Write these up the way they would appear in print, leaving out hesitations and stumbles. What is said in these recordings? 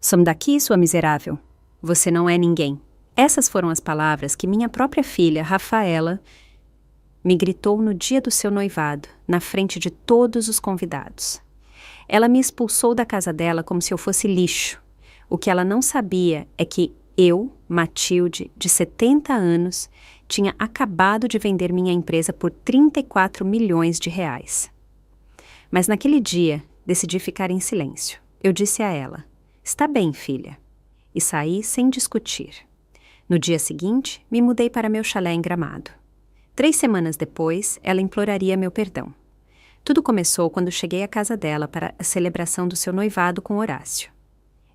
Some daqui, sua miserável. Você não é ninguém. Essas foram as palavras que minha própria filha, Rafaela, me gritou no dia do seu noivado, na frente de todos os convidados. Ela me expulsou da casa dela como se eu fosse lixo. O que ela não sabia é que eu, Matilde, de 70 anos, tinha acabado de vender minha empresa por 34 milhões de reais. Mas naquele dia, decidi ficar em silêncio. Eu disse a ela: "Está bem, filha." E saí sem discutir. No dia seguinte, me mudei para meu chalé em Gramado. 3 semanas depois, ela imploraria meu perdão. Tudo começou quando cheguei à casa dela para a celebração do seu noivado com Horácio.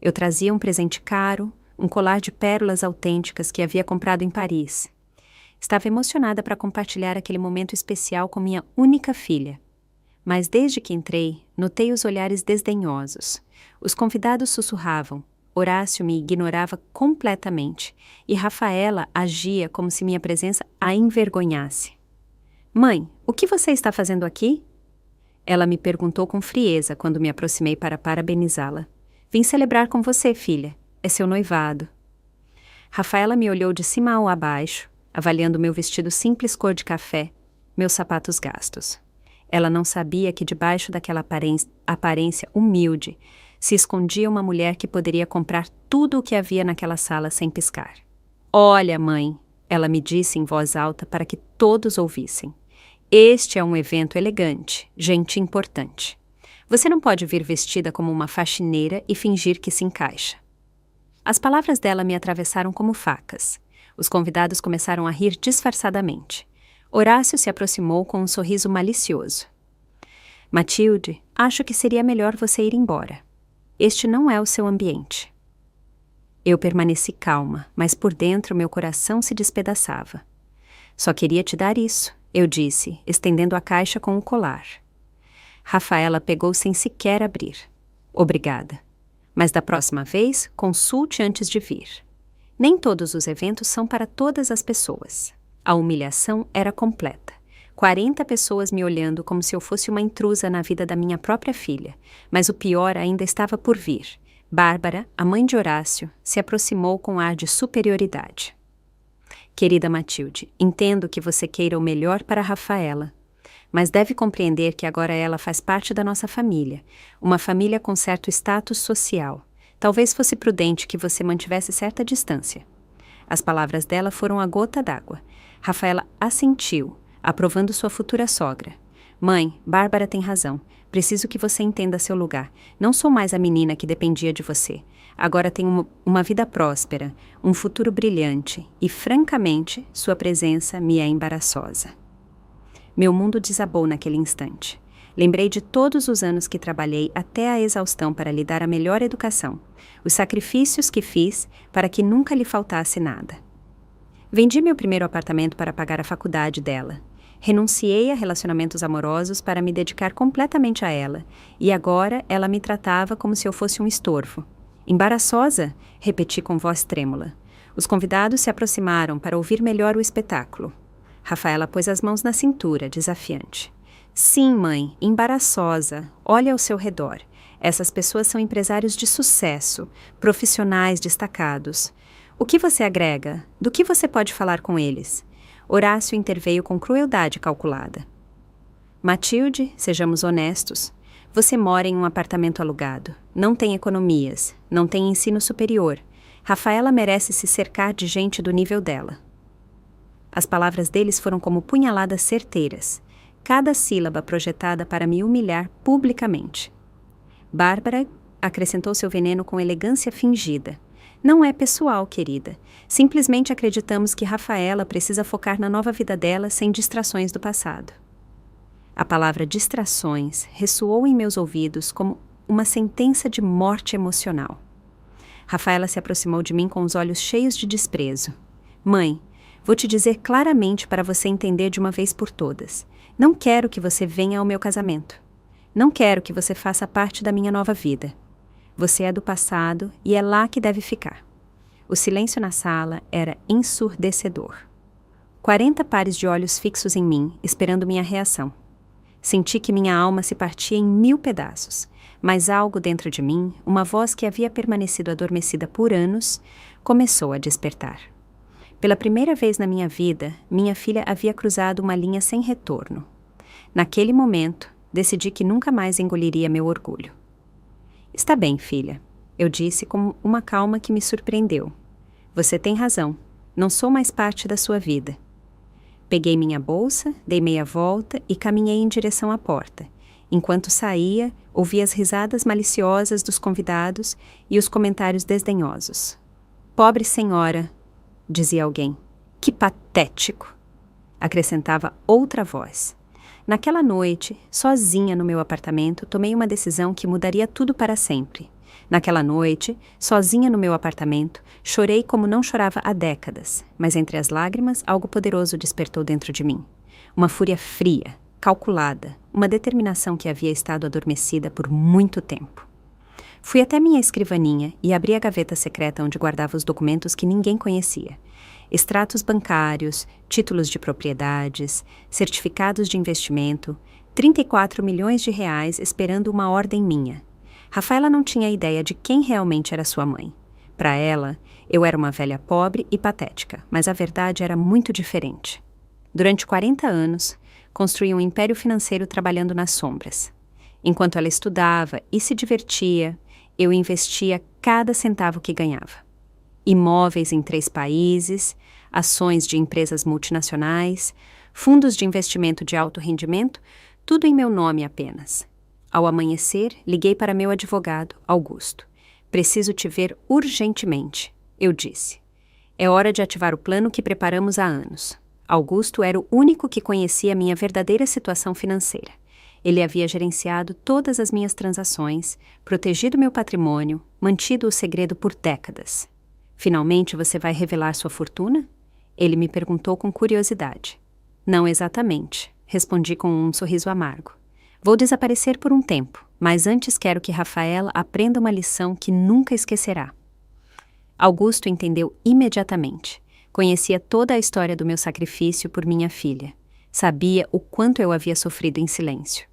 Eu trazia um presente caro, um colar de pérolas autênticas que havia comprado em Paris. Estava emocionada para compartilhar aquele momento especial com minha única filha. Mas desde que entrei, notei os olhares desdenhosos. Os convidados sussurravam. Horácio me ignorava completamente e Rafaela agia como se minha presença a envergonhasse. "Mãe, o que você está fazendo aqui?" Ela me perguntou com frieza quando me aproximei para parabenizá-la. "Vim celebrar com você, filha. É seu noivado." Rafaela me olhou de cima a baixo, avaliando meu vestido simples cor de café, meus sapatos gastos. Ela não sabia que debaixo daquela aparência humilde se escondia uma mulher que poderia comprar tudo o que havia naquela sala sem piscar. "Olha, mãe," ela me disse em voz alta para que todos ouvissem. "Este é um evento elegante, gente importante. Você não pode vir vestida como uma faxineira e fingir que se encaixa." As palavras dela me atravessaram como facas. Os convidados começaram a rir disfarçadamente. Horácio se aproximou com um sorriso malicioso. "Matilde, acho que seria melhor você ir embora. Este não é o seu ambiente." Eu permaneci calma, mas por dentro meu coração se despedaçava. "Só queria te dar isso," eu disse, estendendo a caixa com o colar. Rafaela pegou sem sequer abrir. "Obrigada. Mas da próxima vez, consulte antes de vir. Nem todos os eventos são para todas as pessoas." A humilhação era completa. 40 pessoas me olhando como se eu fosse uma intrusa na vida da minha própria filha. Mas o pior ainda estava por vir. Bárbara, a mãe de Horácio, se aproximou com ar de superioridade. "Querida Matilde, entendo que você queira o melhor para Rafaela. Mas deve compreender que agora ela faz parte da nossa família. Uma família com certo status social. Talvez fosse prudente que você mantivesse certa distância." As palavras dela foram a gota d'água. Rafaela assentiu, aprovando sua futura sogra. "Mãe, Bárbara tem razão. Preciso que você entenda seu lugar. Não sou mais a menina que dependia de você. Agora tenho uma vida próspera, um futuro brilhante e, francamente, sua presença me é embaraçosa." Meu mundo desabou naquele instante. Lembrei de todos os anos que trabalhei até a exaustão para lhe dar a melhor educação, os sacrifícios que fiz para que nunca lhe faltasse nada. Vendi meu primeiro apartamento para pagar a faculdade dela. Renunciei a relacionamentos amorosos para me dedicar completamente a ela, e agora ela me tratava como se eu fosse um estorvo. "Embaraçosa?" repeti com voz trêmula. Os convidados se aproximaram para ouvir melhor o espetáculo. Rafaela pôs as mãos na cintura, desafiante. "Sim, mãe, embaraçosa. Olhe ao seu redor. Essas pessoas são empresários de sucesso, profissionais destacados. O que você agrega? Do que você pode falar com eles?" Horácio interveio com crueldade calculada. "Matilde, sejamos honestos. Você mora em um apartamento alugado. Não tem economias. Não tem ensino superior. Rafaela merece se cercar de gente do nível dela." As palavras deles foram como punhaladas certeiras. Cada sílaba projetada para me humilhar publicamente. Bárbara acrescentou seu veneno com elegância fingida. "Não é pessoal, querida. Simplesmente acreditamos que Rafaela precisa focar na nova vida dela sem distrações do passado." A palavra distrações ressoou em meus ouvidos como uma sentença de morte emocional. Rafaela se aproximou de mim com os olhos cheios de desprezo. "Mãe, vou te dizer claramente para você entender de uma vez por todas. Não quero que você venha ao meu casamento. Não quero que você faça parte da minha nova vida. Você é do passado e é lá que deve ficar." O silêncio na sala era ensurdecedor. 40 pares de olhos fixos em mim, esperando minha reação. Senti que minha alma se partia em 1000 pedaços. mas algo dentro de mim, uma voz que havia permanecido adormecida por anos, começou a despertar. Pela primeira vez na minha vida, minha filha havia cruzado uma linha sem retorno. Naquele momento, decidi que nunca mais engoliria meu orgulho. Está bem, filha, eu disse com uma calma que me surpreendeu. Você tem razão, não sou mais parte da sua vida. Peguei minha bolsa, dei meia volta e caminhei em direção à porta. Enquanto saía, ouvi as risadas maliciosas dos convidados e os comentários desdenhosos. Pobre senhora, dizia alguém. Que patético! Acrescentava outra voz. Naquela noite, sozinha no meu apartamento, tomei uma decisão que mudaria tudo para sempre. Naquela noite, sozinha no meu apartamento, chorei como não chorava há décadas, mas entre as lágrimas, algo poderoso despertou dentro de mim. Uma fúria fria, calculada, uma determinação que havia estado adormecida por muito tempo. Fui até minha escrivaninha e abri a gaveta secreta onde guardava os documentos que ninguém conhecia. Extratos bancários, títulos de propriedades, certificados de investimento, 34 milhões de reais esperando uma ordem minha. Rafaela não tinha ideia de quem realmente era sua mãe. Para ela, eu era uma velha pobre e patética, mas a verdade era muito diferente. Durante 40 anos, construí um império financeiro trabalhando nas sombras. Enquanto ela estudava e se divertia, eu investia cada centavo que ganhava. Imóveis em 3 países, ações de empresas multinacionais, fundos de investimento de alto rendimento, tudo em meu nome apenas. Ao amanhecer, liguei para meu advogado, Augusto. Preciso te ver urgentemente, eu disse. É hora de ativar o plano que preparamos há anos. Augusto era o único que conhecia minha verdadeira situação financeira. Ele havia gerenciado todas as minhas transações, protegido meu patrimônio, mantido o segredo por décadas. Finalmente você vai revelar sua fortuna? Ele me perguntou com curiosidade. Não exatamente, respondi com um sorriso amargo. Vou desaparecer por um tempo, mas antes quero que Rafaela aprenda uma lição que nunca esquecerá. Augusto entendeu imediatamente. Conhecia toda a história do meu sacrifício por minha filha. Sabia o quanto eu havia sofrido em silêncio.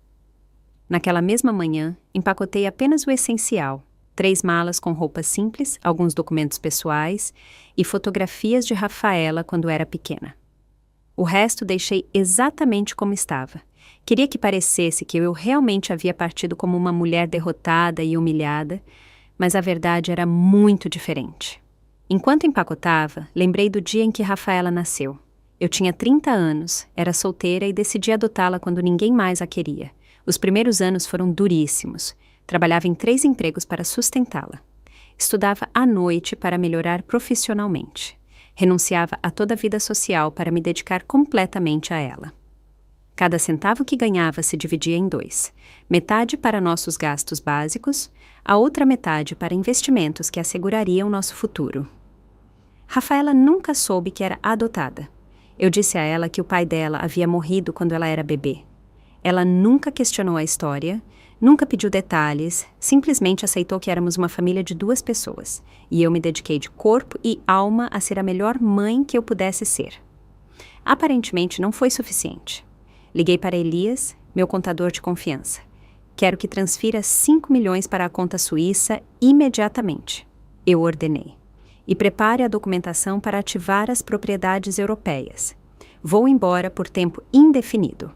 Naquela mesma manhã, empacotei apenas o essencial. 3 malas com roupas simples, alguns documentos pessoais e fotografias de Rafaela quando era pequena. O resto deixei exatamente como estava. Queria que parecesse que eu realmente havia partido como uma mulher derrotada e humilhada, mas a verdade era muito diferente. Enquanto empacotava, lembrei do dia em que Rafaela nasceu. Eu tinha 30 anos, era solteira e decidi adotá-la quando ninguém mais a queria. Os primeiros anos foram duríssimos. Trabalhava em 3 empregos para sustentá-la. Estudava à noite para melhorar profissionalmente. Renunciava a toda a vida social para me dedicar completamente a ela. Cada centavo que ganhava se dividia em 2. Metade para nossos gastos básicos, a outra metade para investimentos que assegurariam nosso futuro. Rafaela nunca soube que era adotada. Eu disse a ela que o pai dela havia morrido quando ela era bebê. Ela nunca questionou a história, nunca pediu detalhes, simplesmente aceitou que éramos uma família de 2 pessoas, e eu me dediquei de corpo e alma a ser a melhor mãe que eu pudesse ser. Aparentemente não foi suficiente. Liguei para Elias, meu contador de confiança. Quero que transfira 5 milhões para a conta suíça imediatamente. Eu ordenei. E prepare a documentação para ativar as propriedades europeias. Vou embora por tempo indefinido.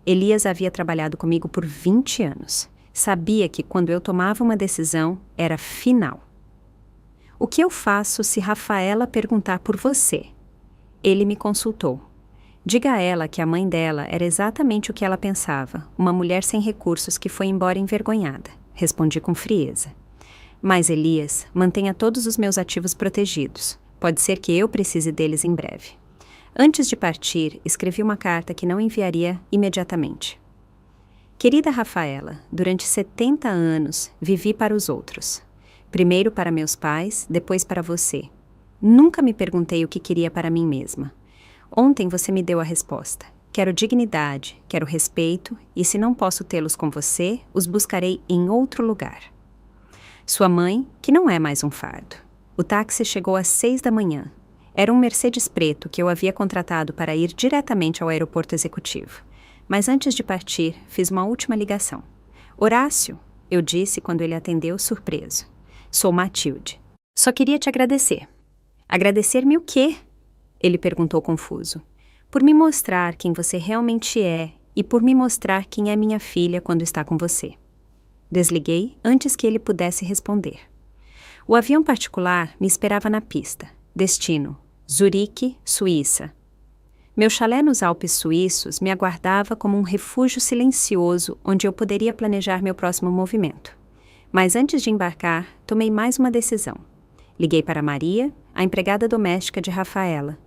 Elias havia trabalhado comigo por 20 anos. Sabia que quando eu tomava uma decisão, era final. O que eu faço se Rafaela perguntar por você? Ele me consultou. Diga a ela que a mãe dela era exatamente o que ela pensava, uma mulher sem recursos que foi embora envergonhada. Respondi com frieza. Mas, Elias, mantenha todos os meus ativos protegidos. Pode ser que eu precise deles em breve. Antes de partir, escrevi uma carta que não enviaria imediatamente. Querida Rafaela, durante 70 anos vivi para os outros. Primeiro para meus pais, depois para você. Nunca me perguntei o que queria para mim mesma. Ontem você me deu a resposta. Quero dignidade, quero respeito, e se não posso tê-los com você, os buscarei em outro lugar. Sua mãe, que não é mais um fardo. O táxi chegou às 6 da manhã. Era um Mercedes preto que eu havia contratado para ir diretamente ao aeroporto executivo. Mas antes de partir, fiz uma última ligação. Horácio, eu disse quando ele atendeu, surpreso. Sou Matilde. Só queria te agradecer. Agradecer-me o quê? Ele perguntou confuso. Por me mostrar quem você realmente é e por me mostrar quem é minha filha quando está com você. Desliguei antes que ele pudesse responder. O avião particular me esperava na pista. Destino: Zurique, Suíça. Meu chalé nos Alpes suíços me aguardava como um refúgio silencioso onde eu poderia planejar meu próximo movimento. Mas antes de embarcar, tomei mais uma decisão. Liguei para Maria, a empregada doméstica de Rafaela.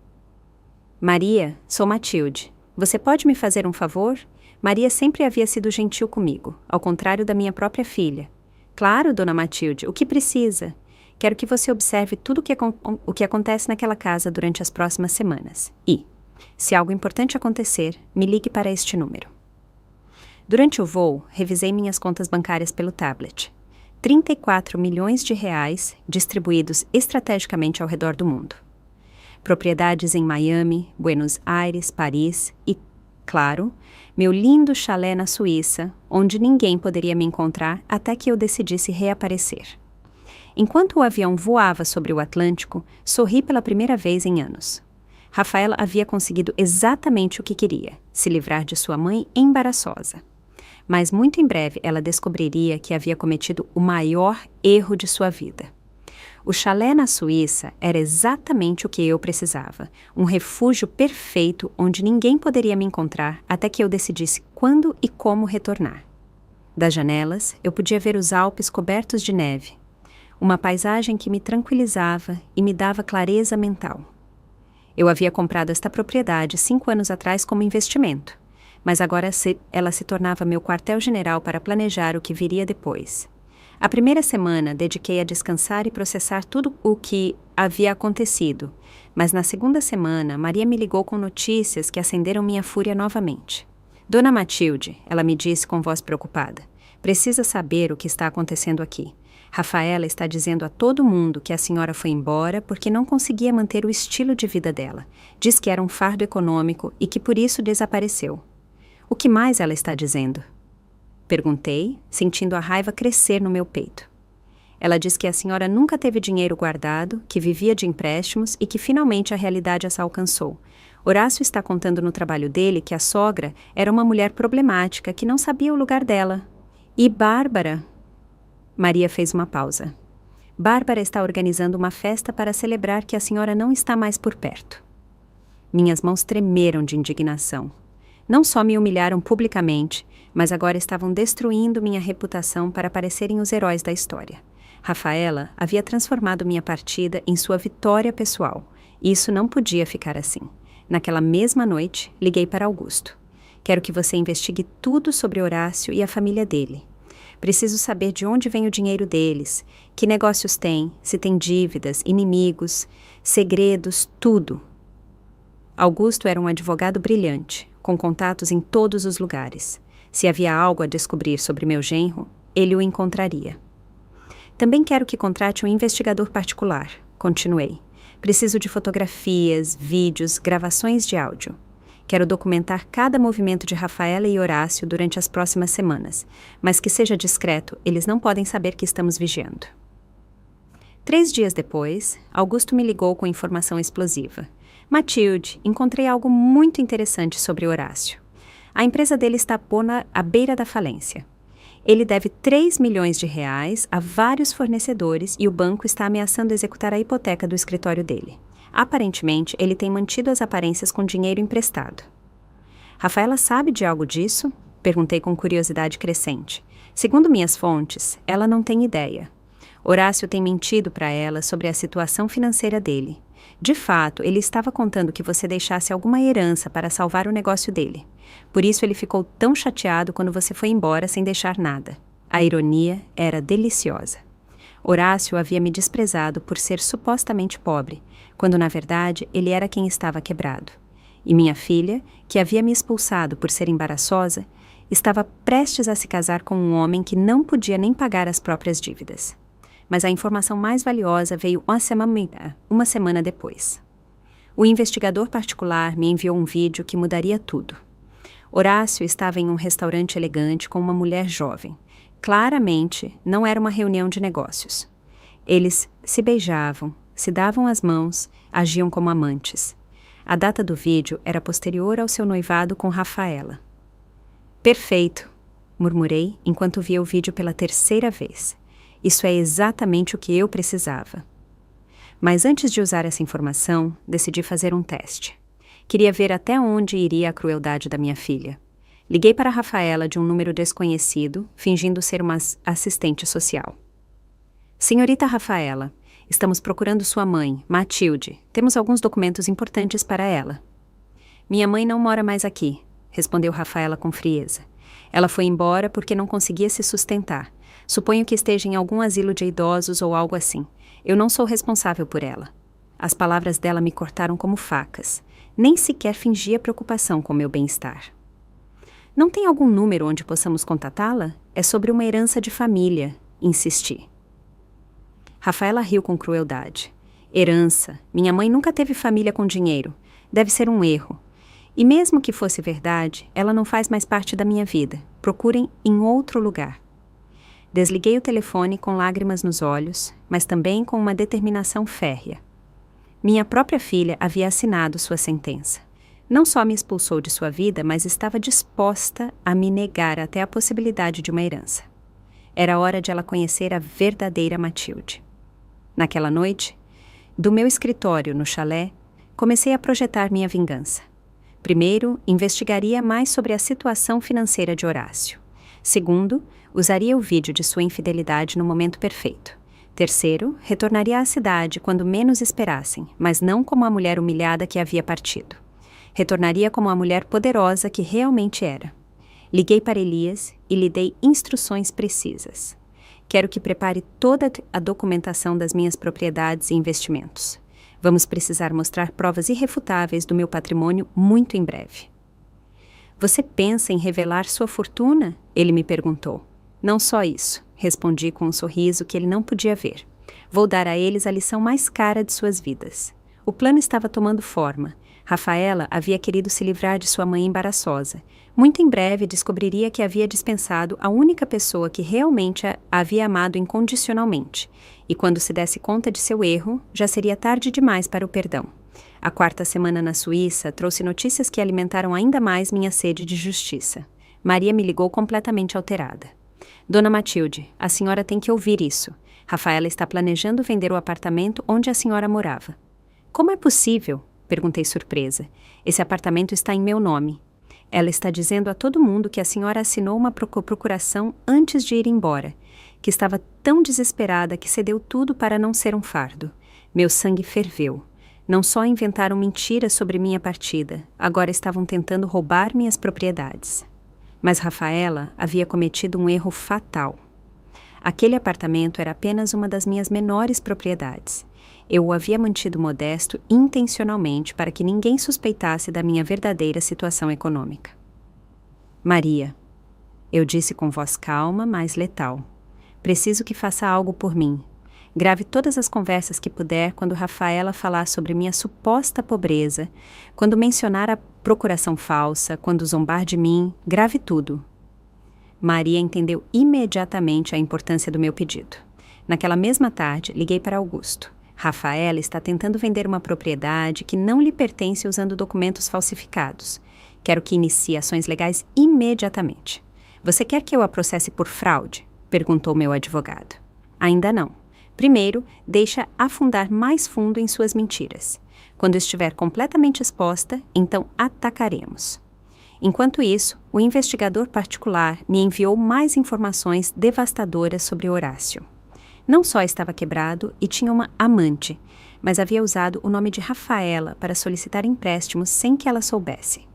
Maria, sou Matilde. Você pode me fazer um favor? Maria sempre havia sido gentil comigo, ao contrário da minha própria filha. Claro, dona Matilde, o que precisa? Quero que você observe tudo o que acontece naquela casa durante as próximas semanas. E, se algo importante acontecer, me ligue para este número. Durante o voo, revisei minhas contas bancárias pelo tablet. 34 milhões de reais distribuídos estrategicamente ao redor do mundo. Propriedades em Miami, Buenos Aires, Paris e, claro, meu lindo chalé na Suíça, onde ninguém poderia me encontrar até que eu decidisse reaparecer. Enquanto o avião voava sobre o Atlântico, sorri pela primeira vez em anos. Rafaela havia conseguido exatamente o que queria, se livrar de sua mãe embaraçosa. Mas muito em breve ela descobriria que havia cometido o maior erro de sua vida. O chalé na Suíça era exatamente o que eu precisava, um refúgio perfeito onde ninguém poderia me encontrar até que eu decidisse quando e como retornar. Das janelas, eu podia ver os Alpes cobertos de neve, uma paisagem que me tranquilizava e me dava clareza mental. Eu havia comprado esta propriedade 5 anos atrás como investimento, mas agora ela se tornava meu quartel-general para planejar o que viria depois. A primeira semana dediquei a descansar e processar tudo o que havia acontecido, mas na segunda semana Maria me ligou com notícias que acenderam minha fúria novamente. Dona Matilde, ela me disse com voz preocupada, precisa saber o que está acontecendo aqui. Rafaela está dizendo a todo mundo que a senhora foi embora porque não conseguia manter o estilo de vida dela. Diz que era um fardo econômico e que por isso desapareceu. O que mais ela está dizendo? Perguntei, sentindo a raiva crescer no meu peito. Ela diz que a senhora nunca teve dinheiro guardado, que vivia de empréstimos e que finalmente a realidade essa alcançou. Horácio está contando no trabalho dele que a sogra era uma mulher problemática que não sabia o lugar dela. E Bárbara... Maria fez uma pausa. Bárbara está organizando uma festa para celebrar que a senhora não está mais por perto. Minhas mãos tremeram de indignação. Não só me humilharam publicamente, mas agora estavam destruindo minha reputação para parecerem os heróis da história. Rafaela havia transformado minha partida em sua vitória pessoal, e isso não podia ficar assim. Naquela mesma noite, liguei para Augusto. Quero que você investigue tudo sobre Horácio e a família dele. Preciso saber de onde vem o dinheiro deles, que negócios têm, se tem dívidas, inimigos, segredos, tudo. Augusto era um advogado brilhante, com contatos em todos os lugares. Se havia algo a descobrir sobre meu genro, ele o encontraria. Também quero que contrate um investigador particular, continuei. Preciso de fotografias, vídeos, gravações de áudio. Quero documentar cada movimento de Rafaela e Horácio durante as próximas semanas, mas que seja discreto, eles não podem saber que estamos vigiando. 3 dias depois, Augusto me ligou com informação explosiva. Matilde, encontrei algo muito interessante sobre Horácio. A empresa dele está à beira da falência. Ele deve 3 milhões de reais a vários fornecedores e o banco está ameaçando executar a hipoteca do escritório dele. Aparentemente, ele tem mantido as aparências com dinheiro emprestado. Rafaela sabe de algo disso? Perguntei com curiosidade crescente. Segundo minhas fontes, ela não tem ideia. Horácio tem mentido para ela sobre a situação financeira dele. De fato, ele estava contando que você deixasse alguma herança para salvar o negócio dele. Por isso ele ficou tão chateado quando você foi embora sem deixar nada. A ironia era deliciosa. Horácio havia me desprezado por ser supostamente pobre, quando na verdade ele era quem estava quebrado. E minha filha, que havia me expulsado por ser embaraçosa, estava prestes a se casar com um homem que não podia nem pagar as próprias dívidas. Mas a informação mais valiosa veio uma semana depois. O investigador particular me enviou um vídeo que mudaria tudo. Horácio estava em um restaurante elegante com uma mulher jovem. Claramente, não era uma reunião de negócios. Eles se beijavam, se davam as mãos, agiam como amantes. A data do vídeo era posterior ao seu noivado com Rafaela. Perfeito, murmurei enquanto via o vídeo pela terceira vez. Isso é exatamente o que eu precisava. Mas antes de usar essa informação, decidi fazer um teste. Queria ver até onde iria a crueldade da minha filha. Liguei para a Rafaela de um número desconhecido, fingindo ser uma assistente social. Senhorita Rafaela, estamos procurando sua mãe, Matilde. Temos alguns documentos importantes para ela. Minha mãe não mora mais aqui, respondeu Rafaela com frieza. Ela foi embora porque não conseguia se sustentar. Suponho que esteja em algum asilo de idosos ou algo assim. Eu não sou responsável por ela. As palavras dela me cortaram como facas. Nem sequer fingia preocupação com meu bem-estar. Não tem algum número onde possamos contatá-la? É sobre uma herança de família, insisti. Rafaela riu com crueldade. Herança. Minha mãe nunca teve família com dinheiro. Deve ser um erro. E mesmo que fosse verdade, ela não faz mais parte da minha vida. Procurem em outro lugar. Desliguei o telefone com lágrimas nos olhos, mas também com uma determinação férrea. Minha própria filha havia assinado sua sentença. Não só me expulsou de sua vida, mas estava disposta a me negar até a possibilidade de uma herança. Era hora de ela conhecer a verdadeira Matilde. Naquela noite, do meu escritório no chalé, comecei a projetar minha vingança. Primeiro, investigaria mais sobre a situação financeira de Horácio. Segundo, usaria o vídeo de sua infidelidade no momento perfeito. Terceiro, retornaria à cidade quando menos esperassem, mas não como a mulher humilhada que havia partido. Retornaria como a mulher poderosa que realmente era. Liguei para Elias e lhe dei instruções precisas. Quero que prepare toda a documentação das minhas propriedades e investimentos. Vamos precisar mostrar provas irrefutáveis do meu patrimônio muito em breve. Você pensa em revelar sua fortuna? Ele me perguntou. Não só isso, respondi com um sorriso que ele não podia ver. Vou dar a eles a lição mais cara de suas vidas. O plano estava tomando forma. Rafaela havia querido se livrar de sua mãe embaraçosa. Muito em breve descobriria que havia dispensado a única pessoa que realmente a havia amado incondicionalmente. E quando se desse conta de seu erro, já seria tarde demais para o perdão. A 4ª semana na Suíça trouxe notícias que alimentaram ainda mais minha sede de justiça. Maria me ligou completamente alterada. Dona Matilde, a senhora tem que ouvir isso. Rafaela está planejando vender o apartamento onde a senhora morava. Como é possível? Perguntei surpresa. Esse apartamento está em meu nome. Ela está dizendo a todo mundo que a senhora assinou uma procuração antes de ir embora, que estava tão desesperada que cedeu tudo para não ser um fardo. Meu sangue ferveu. Não só inventaram mentiras sobre minha partida, agora estavam tentando roubar minhas propriedades. Mas Rafaela havia cometido um erro fatal. Aquele apartamento era apenas uma das minhas menores propriedades. Eu o havia mantido modesto intencionalmente para que ninguém suspeitasse da minha verdadeira situação econômica. Maria, eu disse com voz calma, mas letal. Preciso que faça algo por mim. Grave todas as conversas que puder quando Rafaela falar sobre minha suposta pobreza, quando mencionar a procuração falsa, quando zombar de mim, grave tudo. Maria entendeu imediatamente a importância do meu pedido. Naquela mesma tarde, liguei para Augusto. Rafaela está tentando vender uma propriedade que não lhe pertence usando documentos falsificados. Quero que inicie ações legais imediatamente. Você quer que eu a processe por fraude? Perguntou meu advogado. Ainda não. Primeiro, deixa afundar mais fundo em suas mentiras. Quando estiver completamente exposta, então atacaremos. Enquanto isso, o investigador particular me enviou mais informações devastadoras sobre Horácio. Não só estava quebrado e tinha uma amante, mas havia usado o nome de Rafaela para solicitar empréstimos sem que ela soubesse.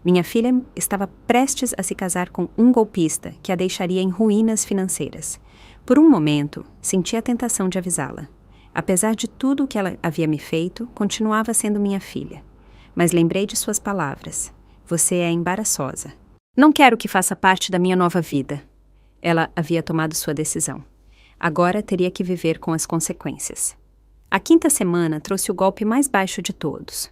Minha filha estava prestes a se casar com um golpista que a deixaria em ruínas financeiras. Por um momento, senti a tentação de avisá-la. Apesar de tudo o que ela havia me feito, continuava sendo minha filha. Mas lembrei de suas palavras. Você é embaraçosa. Não quero que faça parte da minha nova vida. Ela havia tomado sua decisão. Agora teria que viver com as consequências. A 5ª semana trouxe o golpe mais baixo de todos.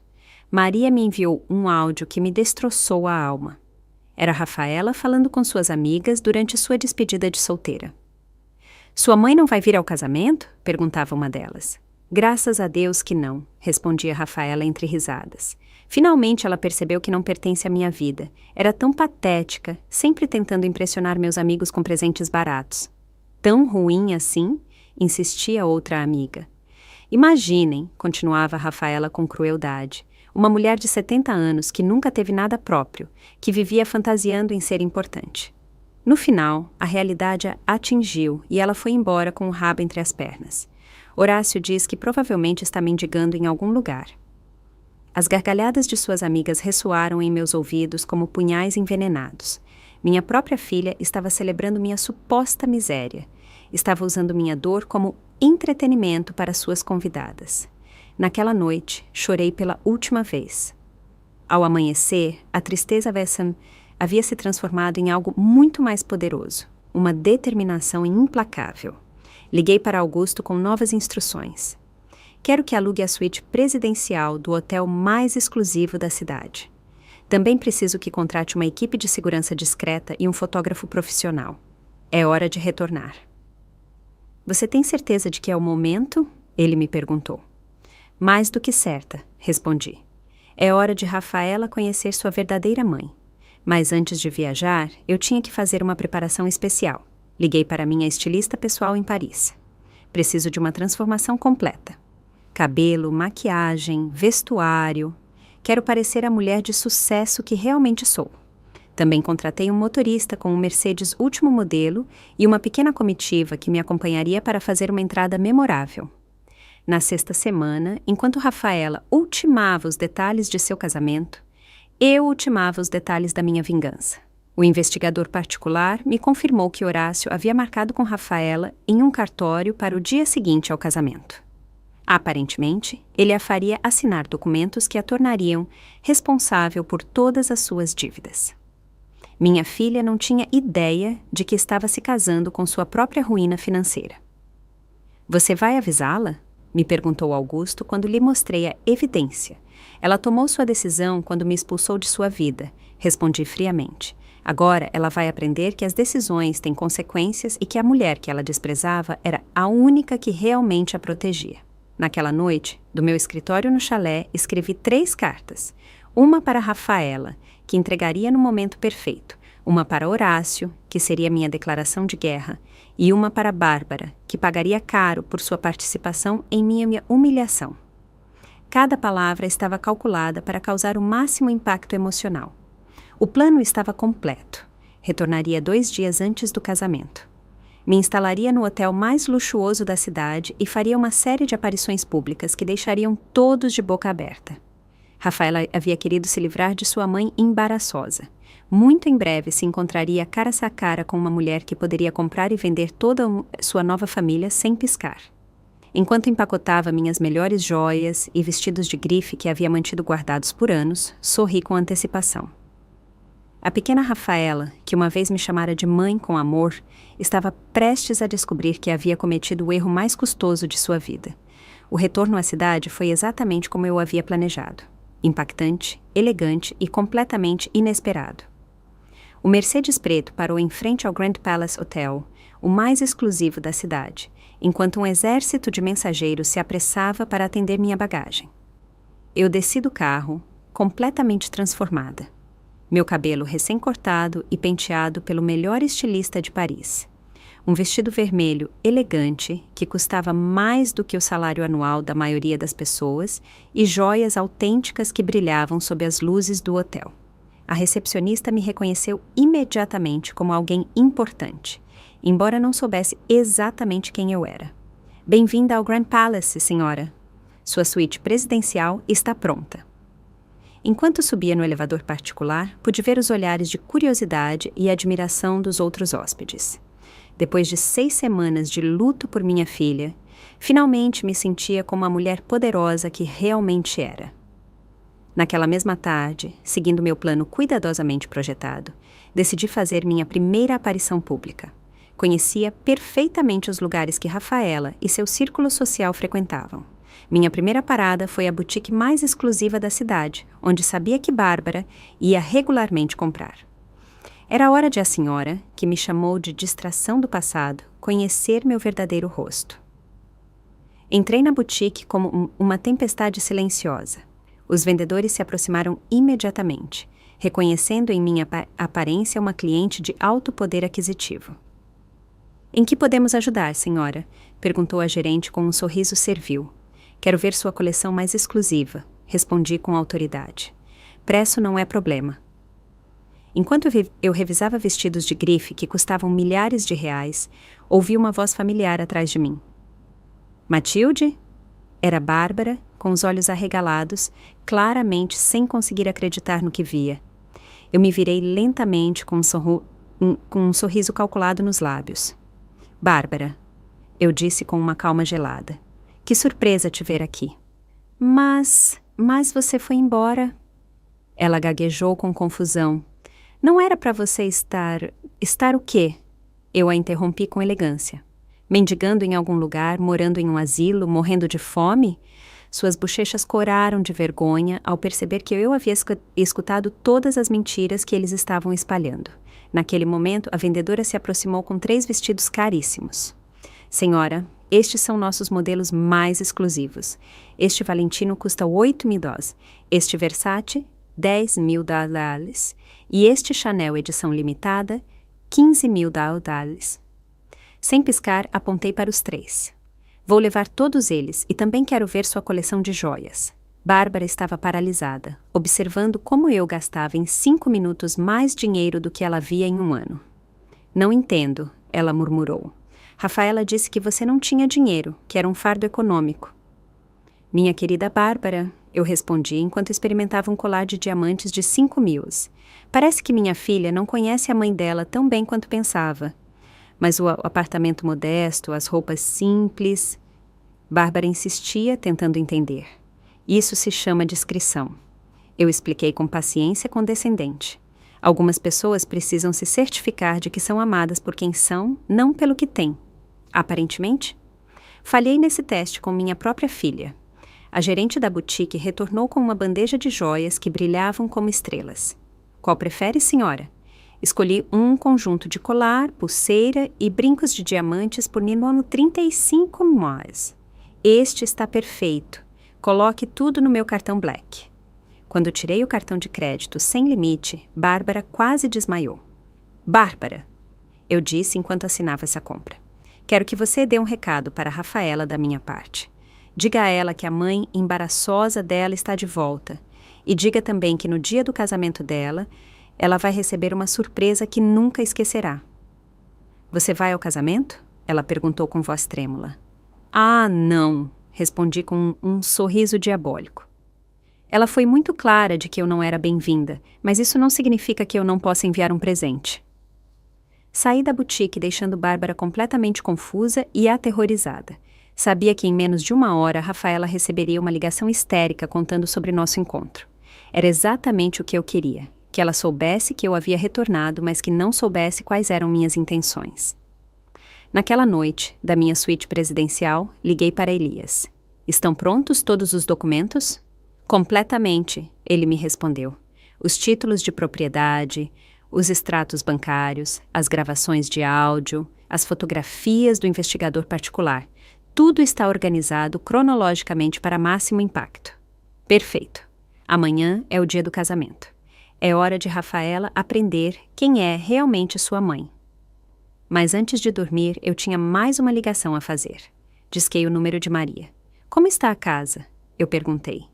Maria me enviou um áudio que me destroçou a alma. Era Rafaela falando com suas amigas durante sua despedida de solteira. Sua mãe não vai vir ao casamento? Perguntava uma delas. Graças a Deus que não, respondia Rafaela entre risadas. Finalmente ela percebeu que não pertence à minha vida. Era tão patética, sempre tentando impressionar meus amigos com presentes baratos. Tão ruim assim? Insistia outra amiga. Imaginem, continuava Rafaela com crueldade, uma mulher de 70 anos que nunca teve nada próprio, que vivia fantasiando em ser importante. No final, a realidade a atingiu e ela foi embora com o rabo entre as pernas. Horácio diz que provavelmente está mendigando em algum lugar. As gargalhadas de suas amigas ressoaram em meus ouvidos como punhais envenenados. Minha própria filha estava celebrando minha suposta miséria. Estava usando minha dor como entretenimento para suas convidadas. Naquela noite, chorei pela última vez. Ao amanhecer, a tristeza havia se transformado em algo muito mais poderoso, uma determinação implacável. Liguei para Augusto com novas instruções. Quero que alugue a suíte presidencial do hotel mais exclusivo da cidade. Também preciso que contrate uma equipe de segurança discreta e um fotógrafo profissional. É hora de retornar. Você tem certeza de que é o momento? Ele me perguntou. Mais do que certa, respondi. É hora de Rafaela conhecer sua verdadeira mãe. Mas antes de viajar, eu tinha que fazer uma preparação especial. Liguei para minha estilista pessoal em Paris. Preciso de uma transformação completa. Cabelo, maquiagem, vestuário. Quero parecer a mulher de sucesso que realmente sou. Também contratei um motorista com um Mercedes último modelo e uma pequena comitiva que me acompanharia para fazer uma entrada memorável. Na sexta semana, enquanto Rafaela ultimava os detalhes de seu casamento, eu ultimava os detalhes da minha vingança. O investigador particular me confirmou que Horácio havia marcado com Rafaela em um cartório para o dia seguinte ao casamento. Aparentemente, ele a faria assinar documentos que a tornariam responsável por todas as suas dívidas. Minha filha não tinha ideia de que estava se casando com sua própria ruína financeira. Você vai avisá-la? Me perguntou Augusto quando lhe mostrei a evidência. Ela tomou sua decisão quando me expulsou de sua vida, respondi friamente. Agora ela vai aprender que as decisões têm consequências e que a mulher que ela desprezava era a única que realmente a protegia. Naquela noite, do meu escritório no chalé, escrevi 3 cartas. Uma para Rafaela, que entregaria no momento perfeito, uma para Horácio, que seria minha declaração de guerra, e uma para Bárbara, que pagaria caro por sua participação em minha humilhação. Cada palavra estava calculada para causar o máximo impacto emocional. O plano estava completo. Retornaria 2 dias antes do casamento. Me instalaria no hotel mais luxuoso da cidade e faria uma série de aparições públicas que deixariam todos de boca aberta. Rafaela havia querido se livrar de sua mãe embaraçosa. Muito em breve se encontraria cara a cara com uma mulher que poderia comprar e vender toda sua nova família sem piscar. Enquanto empacotava minhas melhores joias e vestidos de grife que havia mantido guardados por anos, sorri com antecipação. A pequena Rafaela, que uma vez me chamara de mãe com amor, estava prestes a descobrir que havia cometido o erro mais custoso de sua vida. O retorno à cidade foi exatamente como eu havia planejado. Impactante, elegante e completamente inesperado. O Mercedes preto parou em frente ao Grand Palace Hotel, o mais exclusivo da cidade, enquanto um exército de mensageiros se apressava para atender minha bagagem. Eu desci do carro, completamente transformada. Meu cabelo recém-cortado e penteado pelo melhor estilista de Paris. Um vestido vermelho elegante, que custava mais do que o salário anual da maioria das pessoas, e joias autênticas que brilhavam sob as luzes do hotel. A recepcionista me reconheceu imediatamente como alguém importante, embora não soubesse exatamente quem eu era. Bem-vinda ao Grand Palace, senhora. Sua suíte presidencial está pronta. Enquanto subia no elevador particular, pude ver os olhares de curiosidade e admiração dos outros hóspedes. Depois de 6 semanas de luto por minha filha, finalmente me sentia como a mulher poderosa que realmente era. Naquela mesma tarde, seguindo meu plano cuidadosamente projetado, decidi fazer minha primeira aparição pública. Conhecia perfeitamente os lugares que Rafaela e seu círculo social frequentavam. Minha primeira parada foi a boutique mais exclusiva da cidade, onde sabia que Bárbara ia regularmente comprar. Era a hora de a senhora, que me chamou de distração do passado, conhecer meu verdadeiro rosto. Entrei na boutique como uma tempestade silenciosa. Os vendedores se aproximaram imediatamente, reconhecendo em minha aparência uma cliente de alto poder aquisitivo. "Em que podemos ajudar, senhora?" perguntou a gerente com um sorriso servil. "Quero ver sua coleção mais exclusiva", respondi com autoridade. "Preço não é problema." Enquanto eu revisava vestidos de grife que custavam milhares de reais, ouvi uma voz familiar atrás de mim. "Matilde?" Era Bárbara, com os olhos arregalados, claramente sem conseguir acreditar no que via. Eu me virei lentamente com um sorriso calculado nos lábios. "Bárbara", eu disse com uma calma gelada. "Que surpresa te ver aqui." Mas você foi embora." Ela gaguejou com confusão. "Não era para você estar... Estar o quê?" Eu a interrompi com elegância. "Mendigando em algum lugar, morando em um asilo, morrendo de fome?" Suas bochechas coraram de vergonha ao perceber que eu havia escutado todas as mentiras que eles estavam espalhando. Naquele momento, a vendedora se aproximou com 3 vestidos caríssimos. "Senhora, estes são nossos modelos mais exclusivos. Este Valentino custa $8.000, este Versace, $10.000 e este Chanel edição limitada, $15.000. Sem piscar, apontei para os 3. "Vou levar todos eles e também quero ver sua coleção de joias." Bárbara estava paralisada, observando como eu gastava em 5 minutos mais dinheiro do que ela via em um ano. "Não entendo", ela murmurou. "Rafaela disse que você não tinha dinheiro, que era um fardo econômico." "Minha querida Bárbara", eu respondi enquanto experimentava um colar de diamantes de 5.000. "Parece que minha filha não conhece a mãe dela tão bem quanto pensava. Mas o apartamento modesto, as roupas simples..." Bárbara insistia, tentando entender. "Isso se chama discrição." Eu expliquei com paciência condescendente. "Algumas pessoas precisam se certificar de que são amadas por quem são, não pelo que têm. Aparentemente, falhei nesse teste com minha própria filha." A gerente da boutique retornou com uma bandeja de joias que brilhavam como estrelas. "Qual prefere, senhora?" Escolhi um conjunto de colar, pulseira e brincos de diamantes por $35. "Este está perfeito. Coloque tudo no meu cartão Black." Quando tirei o cartão de crédito sem limite, Bárbara quase desmaiou. "Bárbara", eu disse enquanto assinava essa compra. "Quero que você dê um recado para a Rafaela da minha parte. Diga a ela que a mãe embaraçosa dela está de volta. E diga também que no dia do casamento dela, ela vai receber uma surpresa que nunca esquecerá." "Você vai ao casamento?" ela perguntou com voz trêmula. "Ah, não", respondi com um sorriso diabólico. Ela foi muito clara de que eu não era bem-vinda, mas isso não significa que eu não possa enviar um presente. Saí da boutique deixando Bárbara completamente confusa e aterrorizada. Sabia que em menos de 1 hora Rafaela receberia uma ligação histérica contando sobre nosso encontro. Era exatamente o que eu queria. Que ela soubesse que eu havia retornado, mas que não soubesse quais eram minhas intenções. Naquela noite, da minha suíte presidencial, liguei para Elias. "Estão prontos todos os documentos?" "Completamente", ele me respondeu. "Os títulos de propriedade, os extratos bancários, as gravações de áudio, as fotografias do investigador particular. Tudo está organizado cronologicamente para máximo impacto." "Perfeito. Amanhã é o dia do casamento. É hora de Rafaela aprender quem é realmente sua mãe." Mas antes de dormir, eu tinha mais uma ligação a fazer. Disquei o número de Maria. "Como está a casa?" eu perguntei.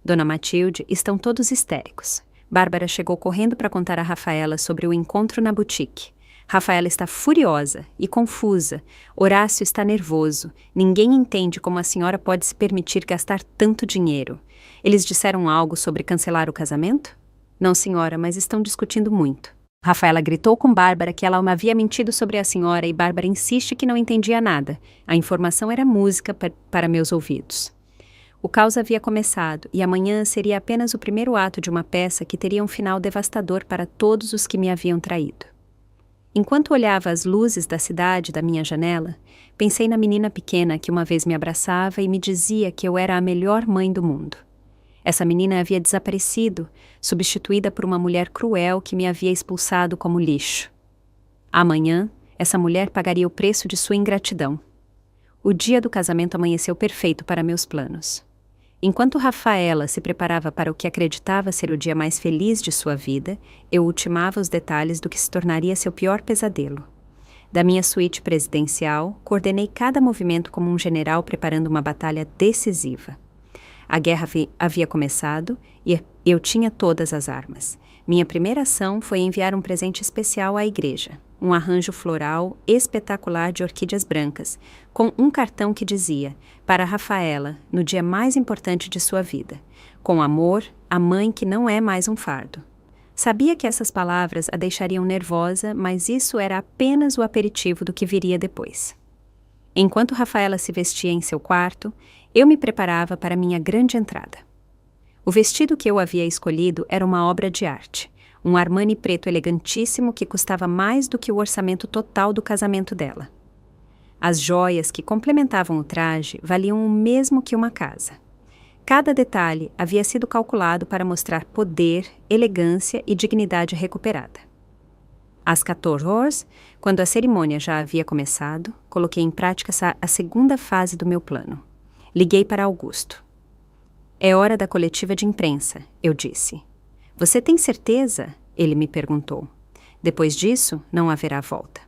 "Dona Matilde, estão todos histéricos." Bárbara chegou correndo para contar a Rafaela sobre o encontro na boutique. "Rafaela está furiosa e confusa. Horácio está nervoso. Ninguém entende como a senhora pode se permitir gastar tanto dinheiro. Eles disseram algo sobre cancelar o casamento?" "Não, senhora, mas estão discutindo muito." Rafaela gritou com Bárbara que ela me havia mentido sobre a senhora e Bárbara insiste que não entendia nada. A informação era música para meus ouvidos. O caos havia começado e amanhã seria apenas o primeiro ato de uma peça que teria um final devastador para todos os que me haviam traído. Enquanto olhava as luzes da cidade da minha janela, pensei na menina pequena que uma vez me abraçava e me dizia que eu era a melhor mãe do mundo. Essa menina havia desaparecido, substituída por uma mulher cruel que me havia expulsado como lixo. Amanhã, essa mulher pagaria o preço de sua ingratidão. O dia do casamento amanheceu perfeito para meus planos. Enquanto Rafaela se preparava para o que acreditava ser o dia mais feliz de sua vida, eu ultimava os detalhes do que se tornaria seu pior pesadelo. Da minha suíte presidencial, coordenei cada movimento como um general preparando uma batalha decisiva. A guerra havia começado e eu tinha todas as armas. Minha primeira ação foi enviar um presente especial à igreja, um arranjo floral espetacular de orquídeas brancas, com um cartão que dizia: para Rafaela, no dia mais importante de sua vida. Com amor, a mãe que não é mais um fardo. Sabia que essas palavras a deixariam nervosa, mas isso era apenas o aperitivo do que viria depois. Enquanto Rafaela se vestia em seu quarto, eu me preparava para minha grande entrada. O vestido que eu havia escolhido era uma obra de arte, um Armani preto elegantíssimo que custava mais do que o orçamento total do casamento dela. As joias que complementavam o traje valiam o mesmo que uma casa. Cada detalhe havia sido calculado para mostrar poder, elegância e dignidade recuperada. Às 14 horas, quando a cerimônia já havia começado, coloquei em prática a segunda fase do meu plano. Liguei para Augusto. É hora da coletiva de imprensa, eu disse. Você tem certeza? Ele me perguntou. Depois disso, não haverá volta.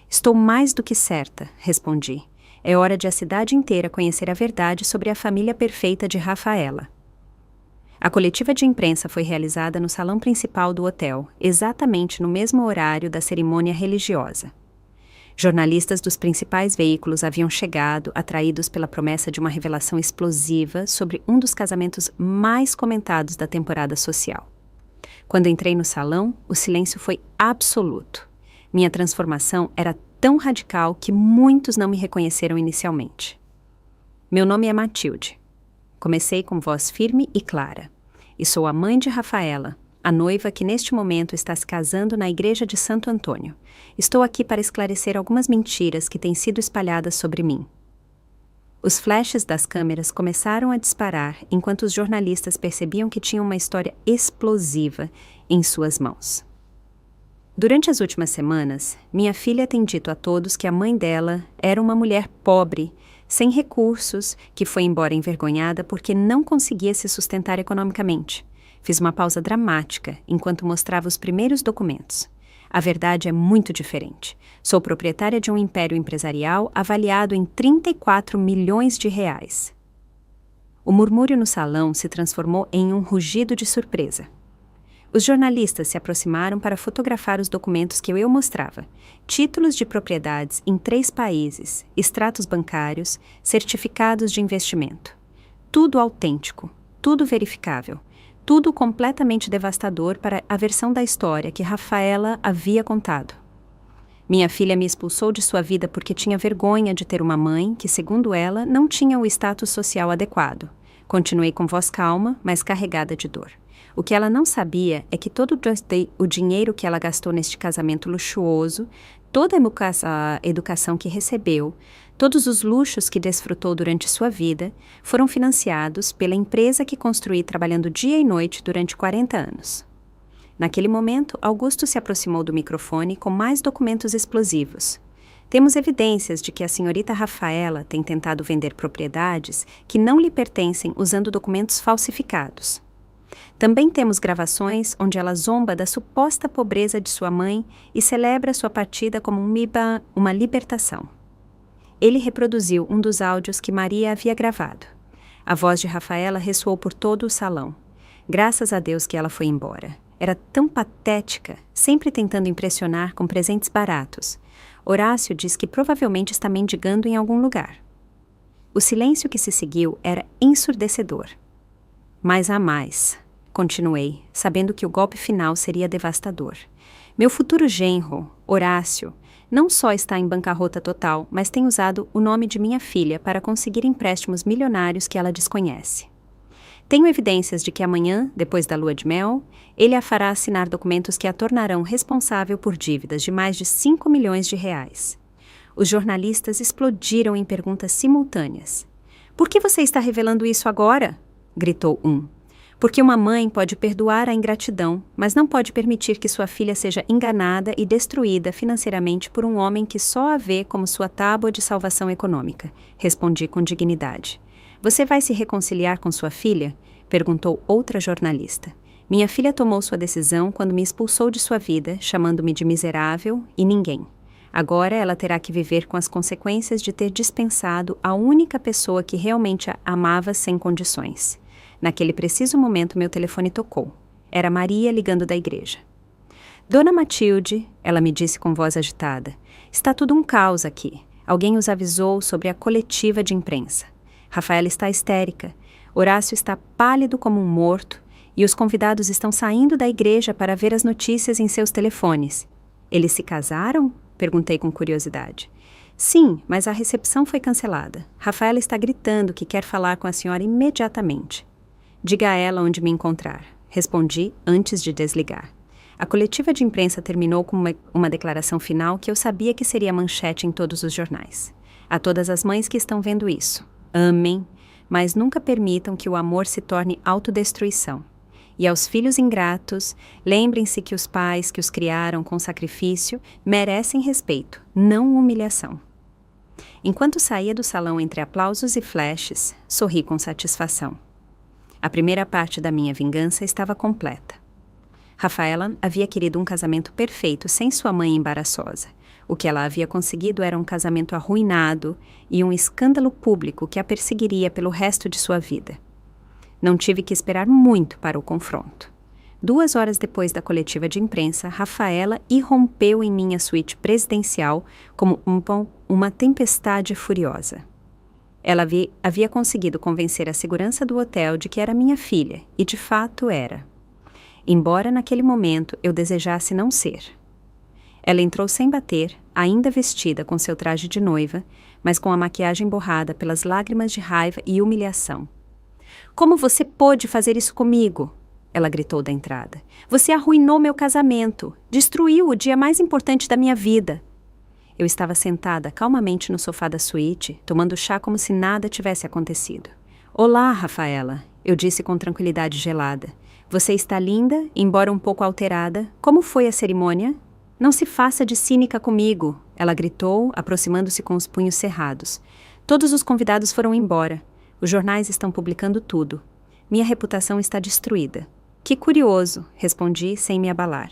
Estou mais do que certa, respondi. É hora de a cidade inteira conhecer a verdade sobre a família perfeita de Rafaela. A coletiva de imprensa foi realizada no salão principal do hotel, exatamente no mesmo horário da cerimônia religiosa. Jornalistas dos principais veículos haviam chegado, atraídos pela promessa de uma revelação explosiva sobre um dos casamentos mais comentados da temporada social. Quando entrei no salão, o silêncio foi absoluto. Minha transformação era tão radical que muitos não me reconheceram inicialmente. Meu nome é Matilde. Comecei com voz firme e clara. E sou a mãe de Rafaela, a noiva que neste momento está se casando na igreja de Santo Antônio. Estou aqui para esclarecer algumas mentiras que têm sido espalhadas sobre mim. Os flashes das câmeras começaram a disparar enquanto os jornalistas percebiam que tinham uma história explosiva em suas mãos. Durante as últimas semanas, minha filha tem dito a todos que a mãe dela era uma mulher pobre, sem recursos, que foi embora envergonhada porque não conseguia se sustentar economicamente. Fiz uma pausa dramática enquanto mostrava os primeiros documentos. A verdade é muito diferente. Sou proprietária de um império empresarial avaliado em 34 milhões de reais. O murmúrio no salão se transformou em um rugido de surpresa. Os jornalistas se aproximaram para fotografar os documentos que eu mostrava. Títulos de propriedades em 3 países, extratos bancários, certificados de investimento. Tudo autêntico, tudo verificável. Tudo completamente devastador para a versão da história que Rafaela havia contado. Minha filha me expulsou de sua vida porque tinha vergonha de ter uma mãe que, segundo ela, não tinha o status social adequado. Continuei com voz calma, mas carregada de dor. O que ela não sabia é que todo o dinheiro que ela gastou neste casamento luxuoso, toda a educação que recebeu, todos os luxos que desfrutou durante sua vida, foram financiados pela empresa que construí trabalhando dia e noite durante 40 anos. Naquele momento, Augusto se aproximou do microfone com mais documentos explosivos. Temos evidências de que a senhorita Rafaela tem tentado vender propriedades que não lhe pertencem usando documentos falsificados. Também temos gravações onde ela zomba da suposta pobreza de sua mãe e celebra sua partida como uma libertação. Ele reproduziu um dos áudios que Maria havia gravado. A voz de Rafaela ressoou por todo o salão. Graças a Deus que ela foi embora. Era tão patética, sempre tentando impressionar com presentes baratos. Horácio diz que provavelmente está mendigando em algum lugar. O silêncio que se seguiu era ensurdecedor. Mas há mais, continuei, sabendo que o golpe final seria devastador. Meu futuro genro, Horácio, não só está em bancarrota total, mas tem usado o nome de minha filha para conseguir empréstimos milionários que ela desconhece. Tenho evidências de que amanhã, depois da lua de mel, ele a fará assinar documentos que a tornarão responsável por dívidas de mais de 5 milhões de reais. Os jornalistas explodiram em perguntas simultâneas. Por que você está revelando isso agora? Gritou um. Porque uma mãe pode perdoar a ingratidão, mas não pode permitir que sua filha seja enganada e destruída financeiramente por um homem que só a vê como sua tábua de salvação econômica, respondi com dignidade. Você vai se reconciliar com sua filha? Perguntou outra jornalista. Minha filha tomou sua decisão quando me expulsou de sua vida, chamando-me de miserável e ninguém. Agora ela terá que viver com as consequências de ter dispensado a única pessoa que realmente a amava sem condições. Naquele preciso momento, meu telefone tocou. Era Maria ligando da igreja. Dona Matilde, ela me disse com voz agitada, está tudo um caos aqui. Alguém os avisou sobre a coletiva de imprensa. Rafaela está histérica. Horácio está pálido como um morto e os convidados estão saindo da igreja para ver as notícias em seus telefones. Eles se casaram? Perguntei com curiosidade. Sim, mas a recepção foi cancelada. Rafaela está gritando que quer falar com a senhora imediatamente. Diga a ela onde me encontrar, respondi antes de desligar. A coletiva de imprensa terminou com uma declaração final que eu sabia que seria manchete em todos os jornais. A todas as mães que estão vendo isso, amem, mas nunca permitam que o amor se torne autodestruição. E aos filhos ingratos, lembrem-se que os pais que os criaram com sacrifício merecem respeito, não humilhação. Enquanto saía do salão entre aplausos e flashes, sorri com satisfação. A primeira parte da minha vingança estava completa. Rafaela havia querido um casamento perfeito sem sua mãe embaraçosa. O que ela havia conseguido era um casamento arruinado e um escândalo público que a perseguiria pelo resto de sua vida. Não tive que esperar muito para o confronto. 2 horas depois da coletiva de imprensa, Rafaela irrompeu em minha suíte presidencial como uma tempestade furiosa. Ela havia conseguido convencer a segurança do hotel de que era minha filha, e de fato era. Embora naquele momento eu desejasse não ser. Ela entrou sem bater, ainda vestida com seu traje de noiva, mas com a maquiagem borrada pelas lágrimas de raiva e humilhação. Como você pôde fazer isso comigo? Ela gritou da entrada. Você arruinou meu casamento, destruiu o dia mais importante da minha vida. Eu estava sentada calmamente no sofá da suíte, tomando chá como se nada tivesse acontecido. Olá, Rafaela, eu disse com tranquilidade gelada. Você está linda, embora um pouco alterada. Como foi a cerimônia? Não se faça de cínica comigo, ela gritou, aproximando-se com os punhos cerrados. Todos os convidados foram embora. Os jornais estão publicando tudo. Minha reputação está destruída. Que curioso, respondi sem me abalar.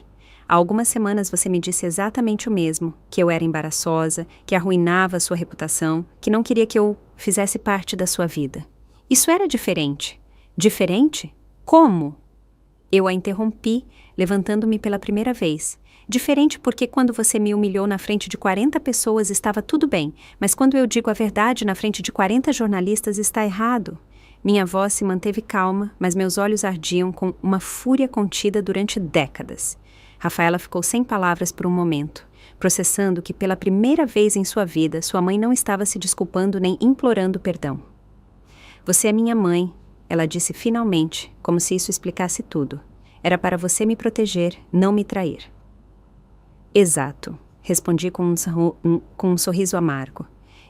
Há algumas semanas você me disse exatamente o mesmo, que eu era embaraçosa, que arruinava a sua reputação, que não queria que eu fizesse parte da sua vida. Isso era diferente. Diferente? Como? Eu a interrompi, levantando-me pela primeira vez. Diferente porque quando você me humilhou na frente de 40 pessoas estava tudo bem, mas quando eu digo a verdade na frente de 40 jornalistas está errado. Minha voz se manteve calma, mas meus olhos ardiam com uma fúria contida durante décadas. Rafaela ficou sem palavras por um momento, processando que pela primeira vez em sua vida sua mãe não estava se desculpando nem implorando perdão. Você é minha mãe, ela disse finalmente, como se isso explicasse tudo. Era para você me proteger, não me trair. Exato, respondi com um sorriso amargo.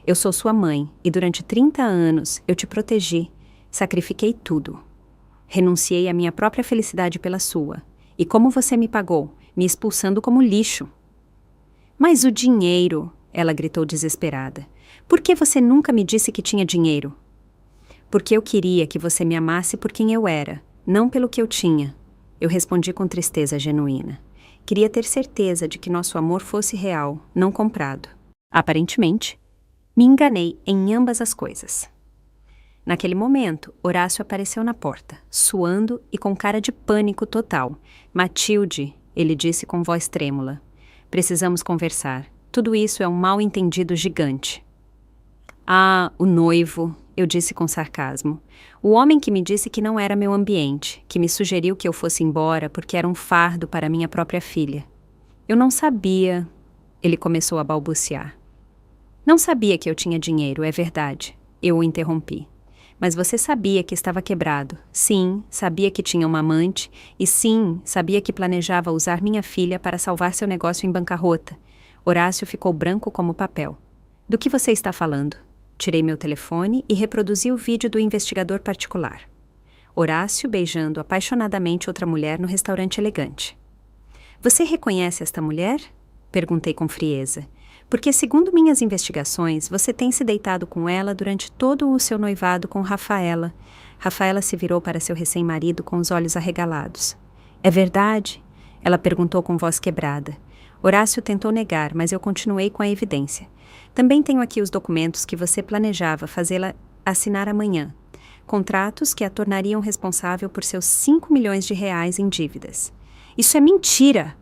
Eu sou sua mãe e durante 30 anos eu te protegi, sacrifiquei tudo. Renunciei à minha própria felicidade pela sua. E como você me pagou? Me expulsando como lixo. Mas o dinheiro, ela gritou desesperada. Por que você nunca me disse que tinha dinheiro? Porque eu queria que você me amasse por quem eu era, não pelo que eu tinha. Eu respondi com tristeza genuína. Queria ter certeza de que nosso amor fosse real, não comprado. Aparentemente, me enganei em ambas as coisas. Naquele momento, Horácio apareceu na porta, suando e com cara de pânico total. Matilde, ele disse com voz trêmula. Precisamos conversar. Tudo isso é um mal-entendido gigante. Ah, o noivo, eu disse com sarcasmo. O homem que me disse que não era meu ambiente, que me sugeriu que eu fosse embora porque era um fardo para minha própria filha. Eu não sabia, ele começou a balbuciar. Não sabia que eu tinha dinheiro, é verdade. Eu o interrompi. Mas você sabia que estava quebrado. Sim, sabia que tinha uma amante. E sim, sabia que planejava usar minha filha para salvar seu negócio em bancarrota. Horácio ficou branco como papel. Do que você está falando? Tirei meu telefone e reproduzi o vídeo do investigador particular. Horácio beijando apaixonadamente outra mulher no restaurante elegante. Você reconhece esta mulher? Perguntei com frieza. Porque, segundo minhas investigações, você tem se deitado com ela durante todo o seu noivado com Rafaela. Rafaela se virou para seu recém-marido com os olhos arregalados. É verdade? Ela perguntou com voz quebrada. Horácio tentou negar, mas eu continuei com a evidência. Também tenho aqui os documentos que você planejava fazê-la assinar amanhã. Contratos que a tornariam responsável por seus 5 milhões de reais em dívidas. Isso é mentira!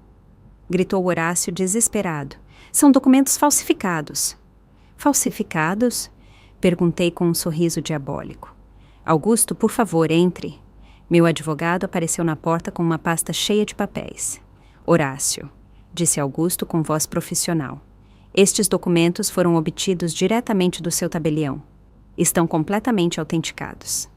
Gritou Horácio desesperado. São documentos falsificados. Falsificados? Perguntei com um sorriso diabólico. Augusto, por favor, entre. Meu advogado apareceu na porta com uma pasta cheia de papéis. Horácio, disse Augusto com voz profissional. Estes documentos foram obtidos diretamente do seu tabelião. Estão completamente autenticados.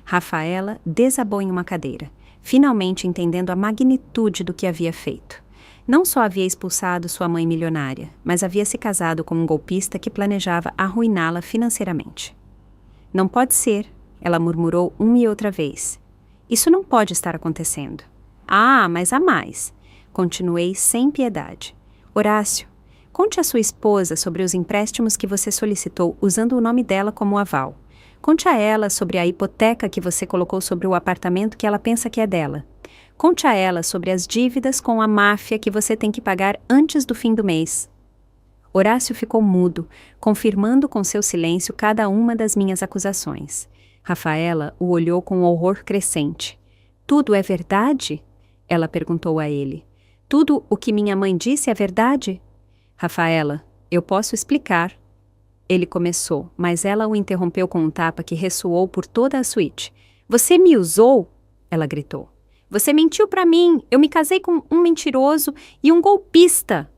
Rafaela desabou em uma cadeira, finalmente entendendo a magnitude do que havia feito. Não só havia expulsado sua mãe milionária, mas havia se casado com um golpista que planejava arruiná-la financeiramente. Não pode ser, ela murmurou uma e outra vez. Isso não pode estar acontecendo. Ah, mas há mais. Continuei sem piedade. Horácio, conte à sua esposa sobre os empréstimos que você solicitou usando o nome dela como aval. Conte a ela sobre a hipoteca que você colocou sobre o apartamento que ela pensa que é dela. Conte a ela sobre as dívidas com a máfia que você tem que pagar antes do fim do mês. Horácio ficou mudo, confirmando com seu silêncio cada uma das minhas acusações. Rafaela o olhou com horror crescente. Tudo é verdade? Ela perguntou a ele. Tudo o que minha mãe disse é verdade? Rafaela, eu posso explicar. Ele começou, mas ela o interrompeu com um tapa que ressoou por toda a suíte. Você me usou? Ela gritou. Você mentiu para mim. Eu me casei com um mentiroso e um golpista.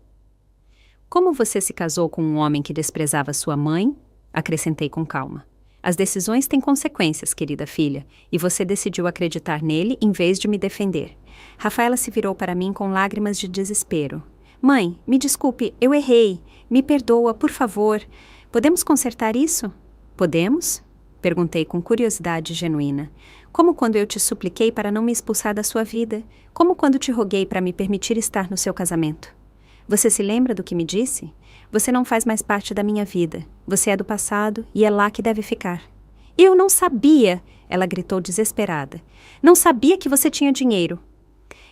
Como você se casou com um homem que desprezava sua mãe? Acrescentei com calma. As decisões têm consequências, querida filha, e você decidiu acreditar nele em vez de me defender. Rafaela se virou para mim com lágrimas de desespero. Mãe, me desculpe, eu errei. Me perdoa, por favor. Podemos consertar isso? Podemos? Perguntei com curiosidade genuína. Como quando eu te supliquei para não me expulsar da sua vida? Como quando te roguei para me permitir estar no seu casamento? Você se lembra do que me disse? Você não faz mais parte da minha vida. Você é do passado e é lá que deve ficar. Eu não sabia, ela gritou desesperada. Não sabia que você tinha dinheiro.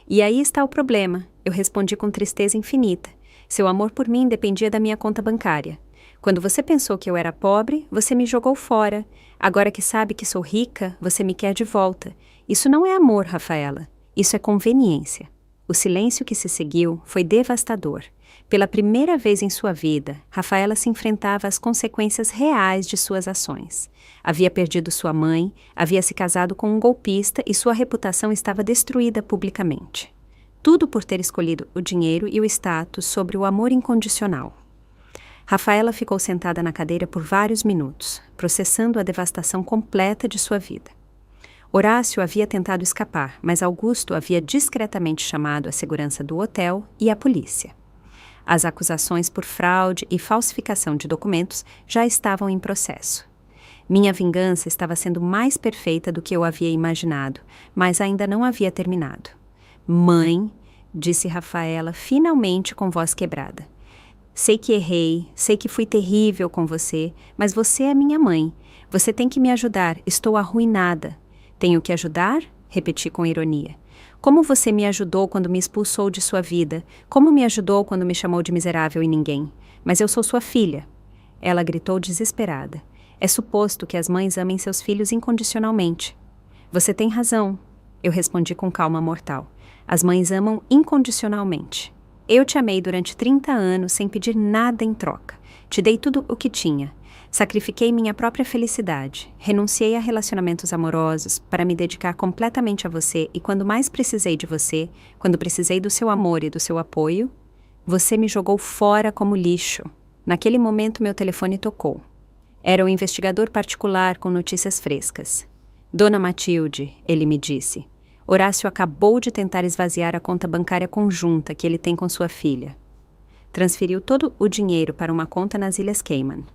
E aí está o problema, eu respondi com tristeza infinita. Seu amor por mim dependia da minha conta bancária. Quando você pensou que eu era pobre, você me jogou fora. Agora que sabe que sou rica, você me quer de volta. Isso não é amor, Rafaela. Isso é conveniência. O silêncio que se seguiu foi devastador. Pela primeira vez em sua vida, Rafaela se enfrentava às consequências reais de suas ações. Havia perdido sua mãe, havia se casado com um golpista e sua reputação estava destruída publicamente. Tudo por ter escolhido o dinheiro e o status sobre o amor incondicional. Rafaela ficou sentada na cadeira por vários minutos, processando a devastação completa de sua vida. Horácio havia tentado escapar, mas Augusto havia discretamente chamado a segurança do hotel e a polícia. As acusações por fraude e falsificação de documentos já estavam em processo. Minha vingança estava sendo mais perfeita do que eu havia imaginado, mas ainda não havia terminado. Mãe, disse Rafaela finalmente com voz quebrada. Sei que errei, sei que fui terrível com você, mas você é minha mãe. Você tem que me ajudar, estou arruinada. Tenho que ajudar? Repeti com ironia. Como você me ajudou quando me expulsou de sua vida? Como me ajudou quando me chamou de miserável e ninguém? Mas eu sou sua filha. Ela gritou desesperada. É suposto que as mães amem seus filhos incondicionalmente. Você tem razão, eu respondi com calma mortal. As mães amam incondicionalmente. Eu te amei durante 30 anos sem pedir nada em troca. Te dei tudo o que tinha. Sacrifiquei minha própria felicidade. Renunciei a relacionamentos amorosos para me dedicar completamente a você e quando mais precisei de você, quando precisei do seu amor e do seu apoio, você me jogou fora como lixo. Naquele momento meu telefone tocou. Era um investigador particular com notícias frescas. Dona Matilde, ele me disse. Horácio acabou de tentar esvaziar a conta bancária conjunta que ele tem com sua filha. Transferiu todo o dinheiro para uma conta nas Ilhas Cayman.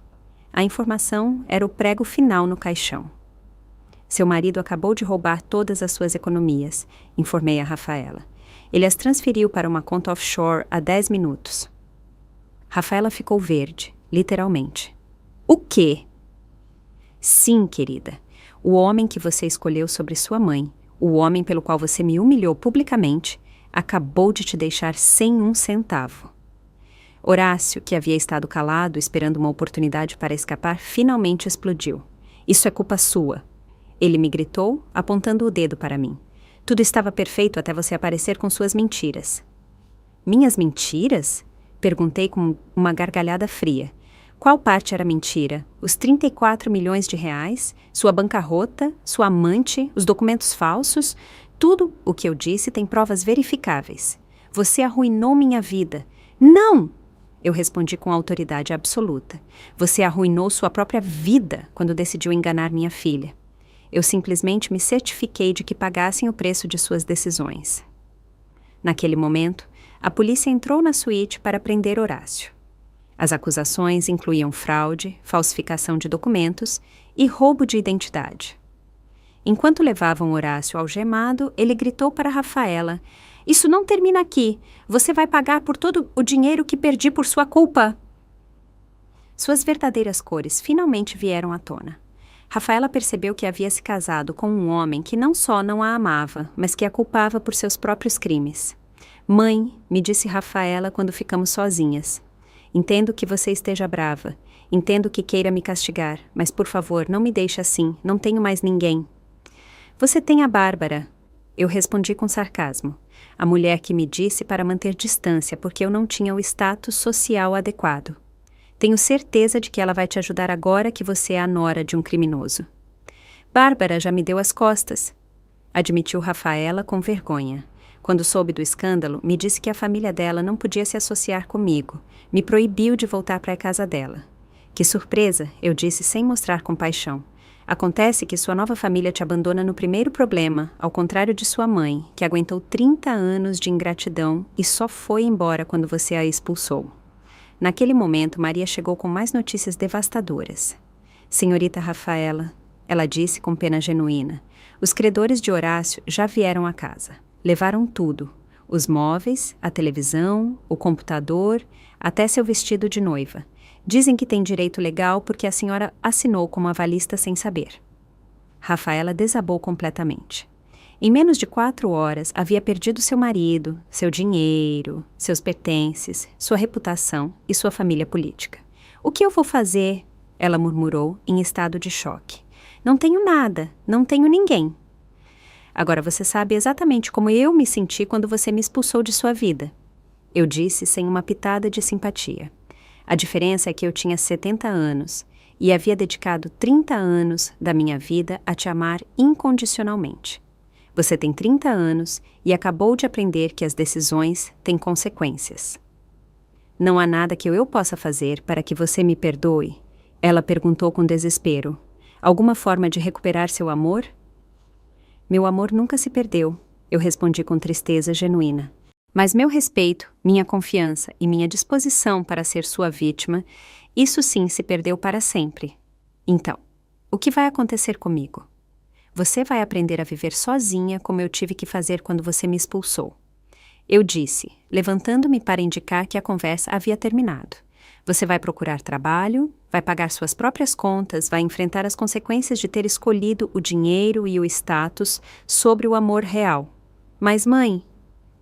A informação era o prego final no caixão. Seu marido acabou de roubar todas as suas economias, informei a Rafaela. Ele as transferiu para uma conta offshore há 10 minutos. Rafaela ficou verde, literalmente. O quê? Sim, querida. O homem que você escolheu sobre sua mãe, o homem pelo qual você me humilhou publicamente, acabou de te deixar sem um centavo. Horácio, que havia estado calado, esperando uma oportunidade para escapar, finalmente explodiu. Isso é culpa sua. Ele me gritou, apontando o dedo para mim. Tudo estava perfeito até você aparecer com suas mentiras. Minhas mentiras? Perguntei com uma gargalhada fria. Qual parte era mentira? Os 34 milhões de reais? Sua bancarrota? Sua amante? Os documentos falsos? Tudo o que eu disse tem provas verificáveis. Você arruinou minha vida. Não! Eu respondi com autoridade absoluta. Você arruinou sua própria vida quando decidiu enganar minha filha. Eu simplesmente me certifiquei de que pagassem o preço de suas decisões. Naquele momento, a polícia entrou na suíte para prender Horácio. As acusações incluíam fraude, falsificação de documentos e roubo de identidade. Enquanto levavam Horácio algemado, ele gritou para Rafaela: "Isso não termina aqui. Você vai pagar por todo o dinheiro que perdi por sua culpa." Suas verdadeiras cores finalmente vieram à tona. Rafaela percebeu que havia se casado com um homem que não só não a amava, mas que a culpava por seus próprios crimes. "Mãe", me disse Rafaela quando ficamos sozinhas, "entendo que você esteja brava. Entendo que queira me castigar, mas por favor, não me deixe assim. Não tenho mais ninguém." "Você tem a Bárbara." Eu respondi com sarcasmo. A mulher que me disse para manter distância porque eu não tinha o status social adequado. "Tenho certeza de que ela vai te ajudar agora que você é a nora de um criminoso." "Bárbara já me deu as costas", admitiu Rafaela com vergonha. Quando soube do escândalo, me disse que a família dela não podia se associar comigo. Me proibiu de voltar para a casa dela. "Que surpresa", eu disse sem mostrar compaixão. "Acontece que sua nova família te abandona no primeiro problema, ao contrário de sua mãe, que aguentou 30 anos de ingratidão e só foi embora quando você a expulsou." Naquele momento, Maria chegou com mais notícias devastadoras. "Senhorita Rafaela", ela disse com pena genuína, "os credores de Horácio já vieram à casa. Levaram tudo, os móveis, a televisão, o computador, até seu vestido de noiva. Dizem que tem direito legal porque a senhora assinou como avalista sem saber." Rafaela desabou completamente. Em menos de 4 horas, havia perdido seu marido, seu dinheiro, seus pertences, sua reputação e sua família política. "O que eu vou fazer?" ela murmurou, em estado de choque. "Não tenho nada, não tenho ninguém." "Agora você sabe exatamente como eu me senti quando você me expulsou de sua vida", eu disse sem uma pitada de simpatia. "A diferença é que eu tinha 70 anos e havia dedicado 30 anos da minha vida a te amar incondicionalmente. Você tem 30 anos e acabou de aprender que as decisões têm consequências." "Não há nada que eu possa fazer para que você me perdoe?" ela perguntou com desespero. "Alguma forma de recuperar seu amor?" "Meu amor nunca se perdeu", eu respondi com tristeza genuína. "Mas meu respeito, minha confiança e minha disposição para ser sua vítima, isso sim se perdeu para sempre. Então, o que vai acontecer comigo? Você vai aprender a viver sozinha como eu tive que fazer quando você me expulsou." Eu disse, levantando-me para indicar que a conversa havia terminado. "Você vai procurar trabalho, vai pagar suas próprias contas, vai enfrentar as consequências de ter escolhido o dinheiro e o status sobre o amor real." "Mas mãe..."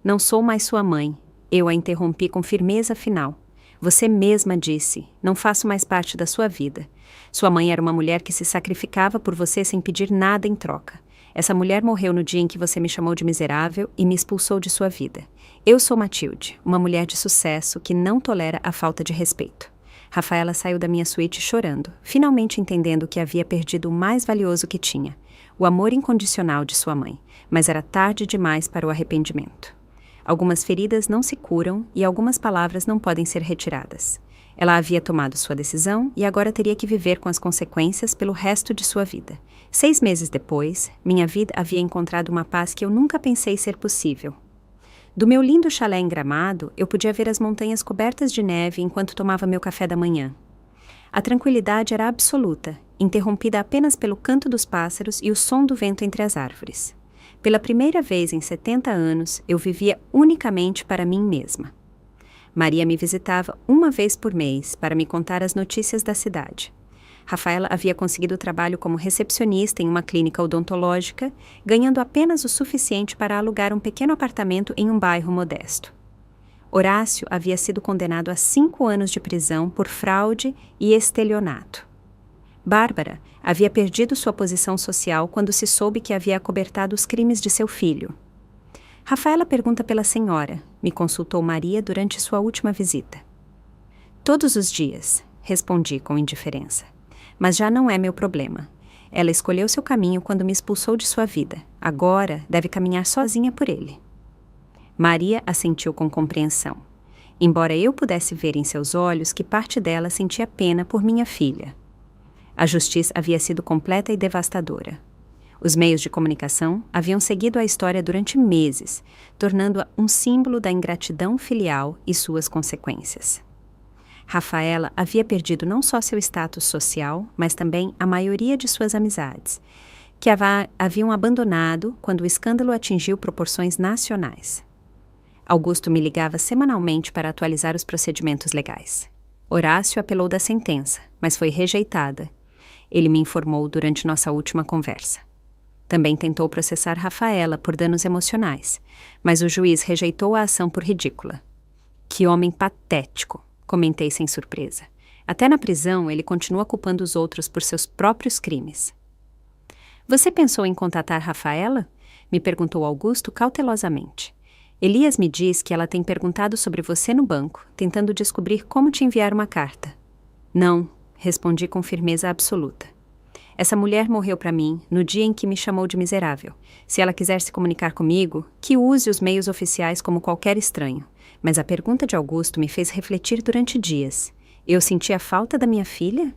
"Não sou mais sua mãe", eu a interrompi com firmeza final. "Você mesma disse, não faço mais parte da sua vida. Sua mãe era uma mulher que se sacrificava por você sem pedir nada em troca. Essa mulher morreu no dia em que você me chamou de miserável e me expulsou de sua vida. Eu sou Matilde, uma mulher de sucesso que não tolera a falta de respeito." Rafaela saiu da minha suíte chorando, finalmente entendendo que havia perdido o mais valioso que tinha, o amor incondicional de sua mãe, mas era tarde demais para o arrependimento. Algumas feridas não se curam e algumas palavras não podem ser retiradas. Ela havia tomado sua decisão e agora teria que viver com as consequências pelo resto de sua vida. 6 meses depois, minha vida havia encontrado uma paz que eu nunca pensei ser possível. Do meu lindo chalé em Gramado, eu podia ver as montanhas cobertas de neve enquanto tomava meu café da manhã. A tranquilidade era absoluta, interrompida apenas pelo canto dos pássaros e o som do vento entre as árvores. Pela primeira vez em 70 anos, eu vivia unicamente para mim mesma. Maria me visitava uma vez por mês para me contar as notícias da cidade. Rafaela havia conseguido trabalho como recepcionista em uma clínica odontológica, ganhando apenas o suficiente para alugar um pequeno apartamento em um bairro modesto. Horácio havia sido condenado a 5 anos de prisão por fraude e estelionato. Bárbara havia perdido sua posição social quando se soube que havia acobertado os crimes de seu filho. Rafaela pergunta pela senhora, me consultou Maria durante sua última visita. Todos os dias, respondi com indiferença. Mas já não é meu problema. Ela escolheu seu caminho quando me expulsou de sua vida. Agora deve caminhar sozinha por ele. Maria assentiu com compreensão, embora eu pudesse ver em seus olhos que parte dela sentia pena por minha filha. A justiça havia sido completa e devastadora. Os meios de comunicação haviam seguido a história durante meses, tornando-a um símbolo da ingratidão filial e suas consequências. Rafaela havia perdido não só seu status social, mas também a maioria de suas amizades, que haviam abandonado quando o escândalo atingiu proporções nacionais. Augusto me ligava semanalmente para atualizar os procedimentos legais. Horácio apelou da sentença, mas foi rejeitada. Ele me informou durante nossa última conversa. Também tentou processar Rafaela por danos emocionais, mas o juiz rejeitou a ação por ridícula. Que homem patético! Comentei sem surpresa. Até na prisão, ele continua culpando os outros por seus próprios crimes. Você pensou em contatar Rafaela? Me perguntou Augusto cautelosamente. Elias me diz que ela tem perguntado sobre você no banco, tentando descobrir como te enviar uma carta. Não, respondi com firmeza absoluta. Essa mulher morreu para mim no dia em que me chamou de miserável. Se ela quiser se comunicar comigo, que use os meios oficiais como qualquer estranho. Mas a pergunta de Augusto me fez refletir durante dias. Eu sentia falta da minha filha?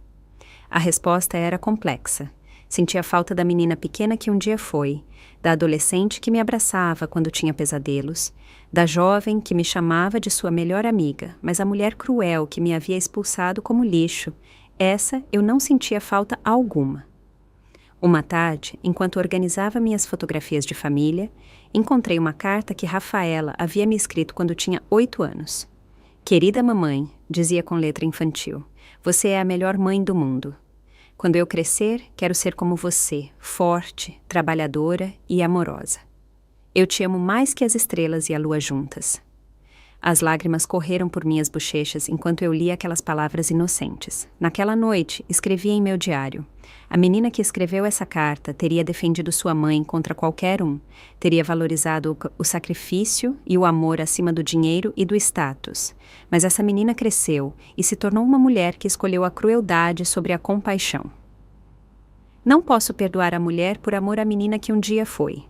A resposta era complexa. Sentia falta da menina pequena que um dia foi, da adolescente que me abraçava quando tinha pesadelos, da jovem que me chamava de sua melhor amiga, mas a mulher cruel que me havia expulsado como lixo, essa eu não sentia falta alguma. Uma tarde, enquanto organizava minhas fotografias de família, encontrei uma carta que Rafaela havia me escrito quando tinha 8 anos. Querida mamãe, dizia com letra infantil, você é a melhor mãe do mundo. Quando eu crescer, quero ser como você, forte, trabalhadora e amorosa. Eu te amo mais que as estrelas e a lua juntas. As lágrimas correram por minhas bochechas enquanto eu lia aquelas palavras inocentes. Naquela noite, escrevi em meu diário. A menina que escreveu essa carta teria defendido sua mãe contra qualquer um, teria valorizado o sacrifício e o amor acima do dinheiro e do status. Mas essa menina cresceu e se tornou uma mulher que escolheu a crueldade sobre a compaixão. Não posso perdoar a mulher por amor à menina que um dia foi.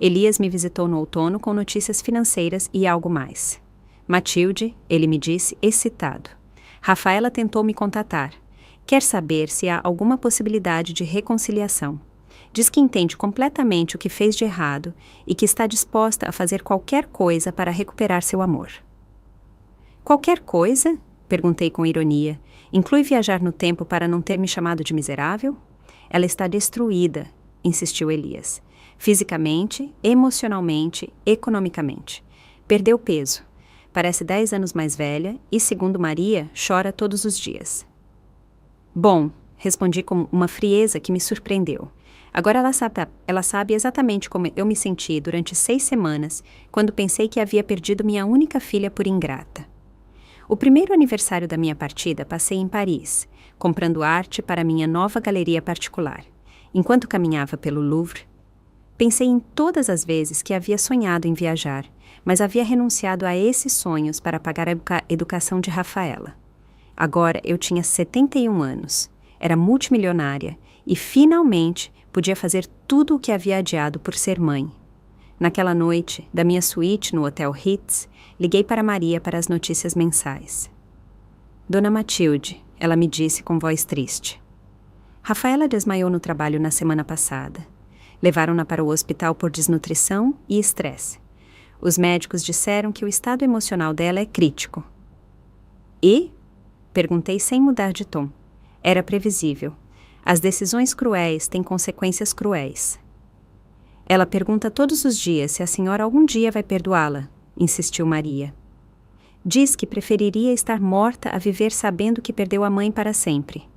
Elias me visitou no outono com notícias financeiras e algo mais. Matilde, ele me disse, excitado. Rafaela tentou me contatar. Quer saber se há alguma possibilidade de reconciliação. Diz que entende completamente o que fez de errado e que está disposta a fazer qualquer coisa para recuperar seu amor. Qualquer coisa? Perguntei com ironia. Inclui viajar no tempo para não ter me chamado de miserável? Ela está destruída, insistiu Elias. Fisicamente, emocionalmente, economicamente. Perdeu peso. Parece 10 anos mais velha e, segundo Maria, chora todos os dias. Bom, respondi com uma frieza que me surpreendeu. Agora ela sabe exatamente como eu me senti durante 6 semanas, quando pensei que havia perdido minha única filha por ingrata. O primeiro aniversário da minha partida passei em Paris, comprando arte para minha nova galeria particular. Enquanto caminhava pelo Louvre, pensei em todas as vezes que havia sonhado em viajar, mas havia renunciado a esses sonhos para pagar a educação de Rafaela. Agora eu tinha 71 anos, era multimilionária e, finalmente, podia fazer tudo o que havia adiado por ser mãe. Naquela noite, da minha suíte no Hotel Ritz, liguei para Maria para as notícias mensais. Dona Matilde, ela me disse com voz triste. Rafaela desmaiou no trabalho na semana passada. Levaram-na para o hospital por desnutrição e estresse. Os médicos disseram que o estado emocional dela é crítico. E? Perguntei sem mudar de tom. Era previsível. As decisões cruéis têm consequências cruéis. Ela pergunta todos os dias se a senhora algum dia vai perdoá-la, insistiu Maria. Diz que preferiria estar morta a viver sabendo que perdeu a mãe para sempre.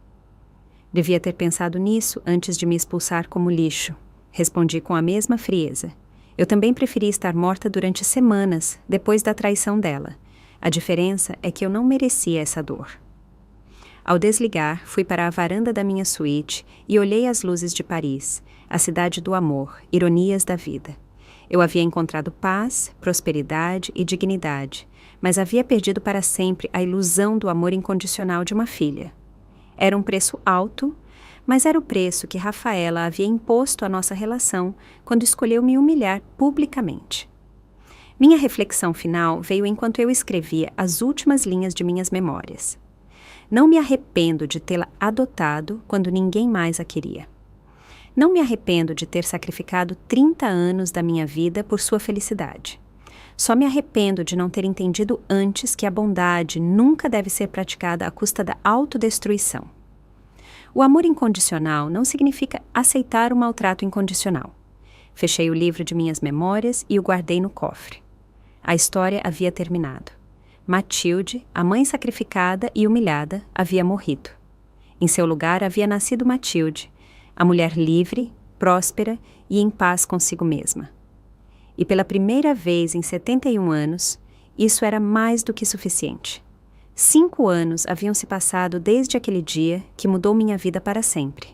Devia ter pensado nisso antes de me expulsar como lixo, respondi com a mesma frieza. Eu também preferi estar morta durante semanas, depois da traição dela. A diferença é que eu não merecia essa dor. Ao desligar, fui para a varanda da minha suíte e olhei as luzes de Paris, a cidade do amor, ironias da vida. Eu havia encontrado paz, prosperidade e dignidade, mas havia perdido para sempre a ilusão do amor incondicional de uma filha. Era um preço alto, mas era o preço que Rafaela havia imposto à nossa relação quando escolheu me humilhar publicamente. Minha reflexão final veio enquanto eu escrevia as últimas linhas de minhas memórias. Não me arrependo de tê-la adotado quando ninguém mais a queria. Não me arrependo de ter sacrificado 30 anos da minha vida por sua felicidade. Só me arrependo de não ter entendido antes que a bondade nunca deve ser praticada à custa da autodestruição. O amor incondicional não significa aceitar o maltrato incondicional. Fechei o livro de minhas memórias e o guardei no cofre. A história havia terminado. Matilde, a mãe sacrificada e humilhada, havia morrido. Em seu lugar havia nascido Matilde, a mulher livre, próspera e em paz consigo mesma. E pela primeira vez em 71 anos, isso era mais do que suficiente. 5 anos haviam se passado desde aquele dia que mudou minha vida para sempre.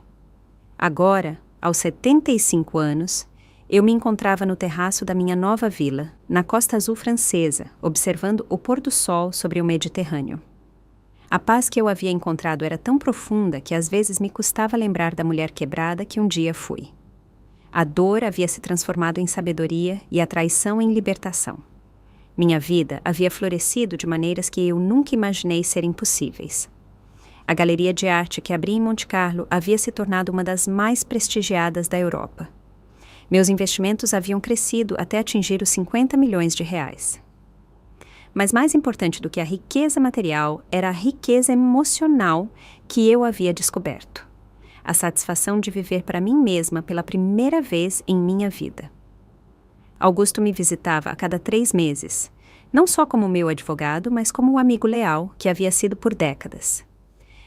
Agora, aos 75 anos, eu me encontrava no terraço da minha nova vila, na Costa Azul francesa, observando o pôr do sol sobre o Mediterrâneo. A paz que eu havia encontrado era tão profunda que às vezes me custava lembrar da mulher quebrada que um dia fui. A dor havia se transformado em sabedoria e a traição em libertação. Minha vida havia florescido de maneiras que eu nunca imaginei serem possíveis. A galeria de arte que abri em Monte Carlo havia se tornado uma das mais prestigiadas da Europa. Meus investimentos haviam crescido até atingir os 50 milhões de reais. Mas mais importante do que a riqueza material era a riqueza emocional que eu havia descoberto. A satisfação de viver para mim mesma pela primeira vez em minha vida. Augusto me visitava a cada 3 meses, não só como meu advogado, mas como um amigo leal que havia sido por décadas.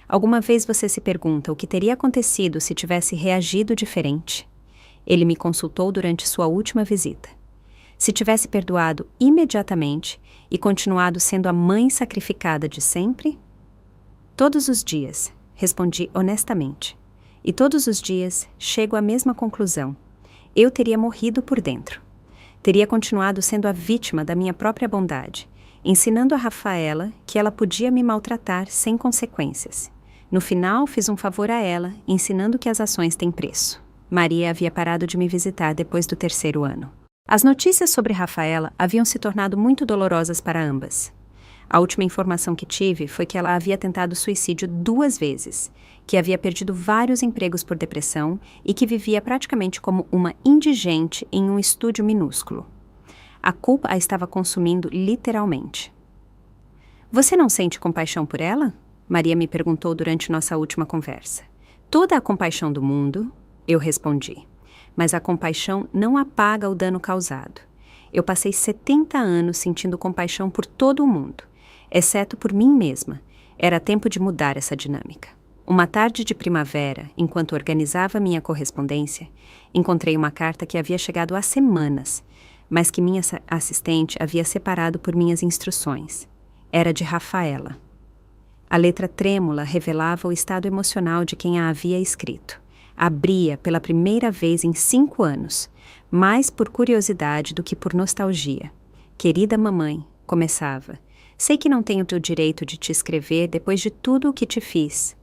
Alguma vez você se pergunta o que teria acontecido se tivesse reagido diferente? Ele me consultou durante sua última visita. Se tivesse perdoado imediatamente e continuado sendo a mãe sacrificada de sempre? Todos os dias, respondi honestamente. E todos os dias chego à mesma conclusão. Eu teria morrido por dentro. Teria continuado sendo a vítima da minha própria bondade, ensinando a Rafaela que ela podia me maltratar sem consequências. No final, fiz um favor a ela, ensinando que as ações têm preço. Maria havia parado de me visitar depois do 3º ano. As notícias sobre Rafaela haviam se tornado muito dolorosas para ambas. A última informação que tive foi que ela havia tentado suicídio 2 vezes, que havia perdido vários empregos por depressão e que vivia praticamente como uma indigente em um estúdio minúsculo. A culpa a estava consumindo literalmente. Você não sente compaixão por ela? Maria me perguntou durante nossa última conversa. Toda a compaixão do mundo, eu respondi. Mas a compaixão não apaga o dano causado. Eu passei 70 anos sentindo compaixão por todo o mundo, exceto por mim mesma. Era tempo de mudar essa dinâmica. Uma tarde de primavera, enquanto organizava minha correspondência, encontrei uma carta que havia chegado há semanas, mas que minha assistente havia separado por minhas instruções. Era de Rafaela. A letra trêmula revelava o estado emocional de quem a havia escrito. Abria pela primeira vez em 5 anos, mais por curiosidade do que por nostalgia. Querida mamãe, começava, sei que não tenho o direito de te escrever depois de tudo o que te fiz.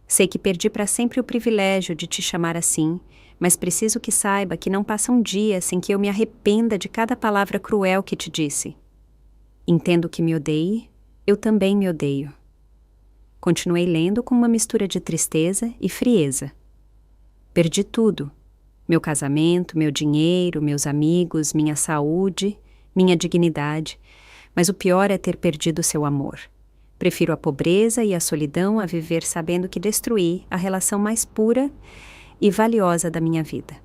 Sei que perdi para sempre o privilégio de te chamar assim, mas preciso que saiba que não passa um dia sem que eu me arrependa de cada palavra cruel que te disse. Entendo que me odeie, eu também me odeio. Continuei lendo com uma mistura de tristeza e frieza. Perdi tudo. Meu casamento, meu dinheiro, meus amigos, minha saúde, minha dignidade. Mas o pior é ter perdido seu amor. Prefiro a pobreza e a solidão a viver sabendo que destruí a relação mais pura e valiosa da minha vida.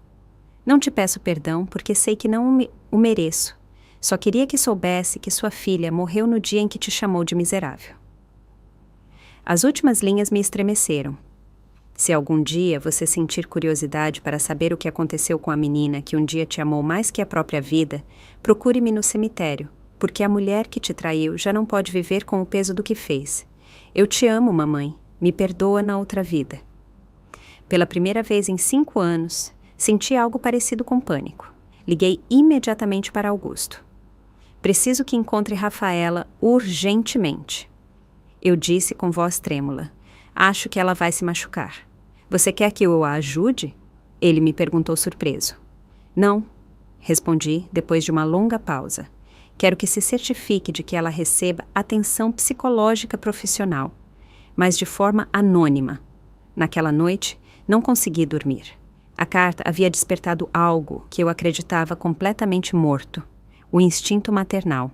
Não te peço perdão porque sei que não o mereço. Só queria que soubesse que sua filha morreu no dia em que te chamou de miserável. As últimas linhas me estremeceram. Se algum dia você sentir curiosidade para saber o que aconteceu com a menina que um dia te amou mais que a própria vida, procure-me no cemitério, porque a mulher que te traiu já não pode viver com o peso do que fez. Eu te amo, mamãe. Me perdoa na outra vida. Pela primeira vez em 5 anos, senti algo parecido com pânico. Liguei imediatamente para Augusto. Preciso que encontre Rafaela urgentemente. Eu disse com voz trêmula. Acho que ela vai se machucar. Você quer que eu a ajude? Ele me perguntou surpreso. Não, respondi depois de uma longa pausa. Quero que se certifique de que ela receba atenção psicológica profissional, mas de forma anônima. Naquela noite, não consegui dormir. A carta havia despertado algo que eu acreditava completamente morto, o instinto maternal.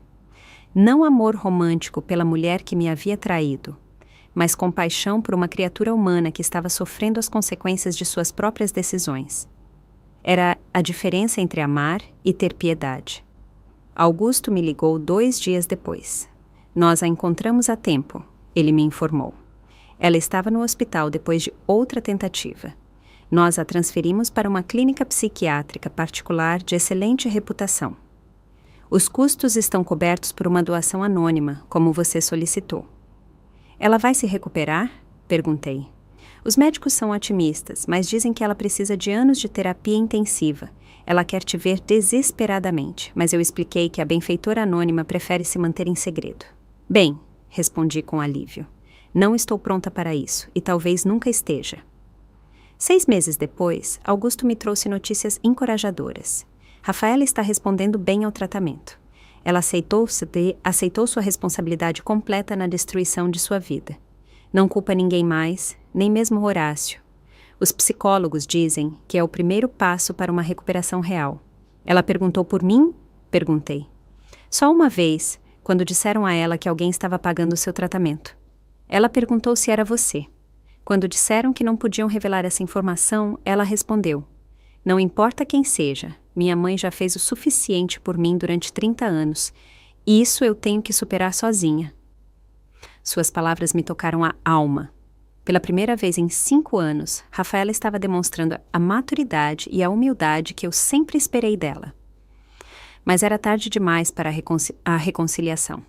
Não amor romântico pela mulher que me havia traído, mas compaixão por uma criatura humana que estava sofrendo as consequências de suas próprias decisões. Era a diferença entre amar e ter piedade. Augusto me ligou 2 dias depois. Nós a encontramos a tempo, ele me informou. Ela estava no hospital depois de outra tentativa. Nós a transferimos para uma clínica psiquiátrica particular de excelente reputação. Os custos estão cobertos por uma doação anônima, como você solicitou. Ela vai se recuperar? Perguntei. Os médicos são otimistas, mas dizem que ela precisa de anos de terapia intensiva. Ela quer te ver desesperadamente, mas eu expliquei que a benfeitora anônima prefere se manter em segredo. Bem, respondi com alívio. Não estou pronta para isso, e talvez nunca esteja. 6 meses depois, Augusto me trouxe notícias encorajadoras. Rafaela está respondendo bem ao tratamento. Ela aceitou sua responsabilidade completa na destruição de sua vida. Não culpa ninguém mais, nem mesmo Horácio. Os psicólogos dizem que é o primeiro passo para uma recuperação real. Ela perguntou por mim? Perguntei. Só uma vez, quando disseram a ela que alguém estava pagando o seu tratamento. Ela perguntou se era você. Quando disseram que não podiam revelar essa informação, ela respondeu: não importa quem seja, minha mãe já fez o suficiente por mim durante 30 anos, e isso eu tenho que superar sozinha. Suas palavras me tocaram a alma. Pela primeira vez em 5 anos, Rafaela estava demonstrando a maturidade e a humildade que eu sempre esperei dela. Mas era tarde demais para a reconciliação.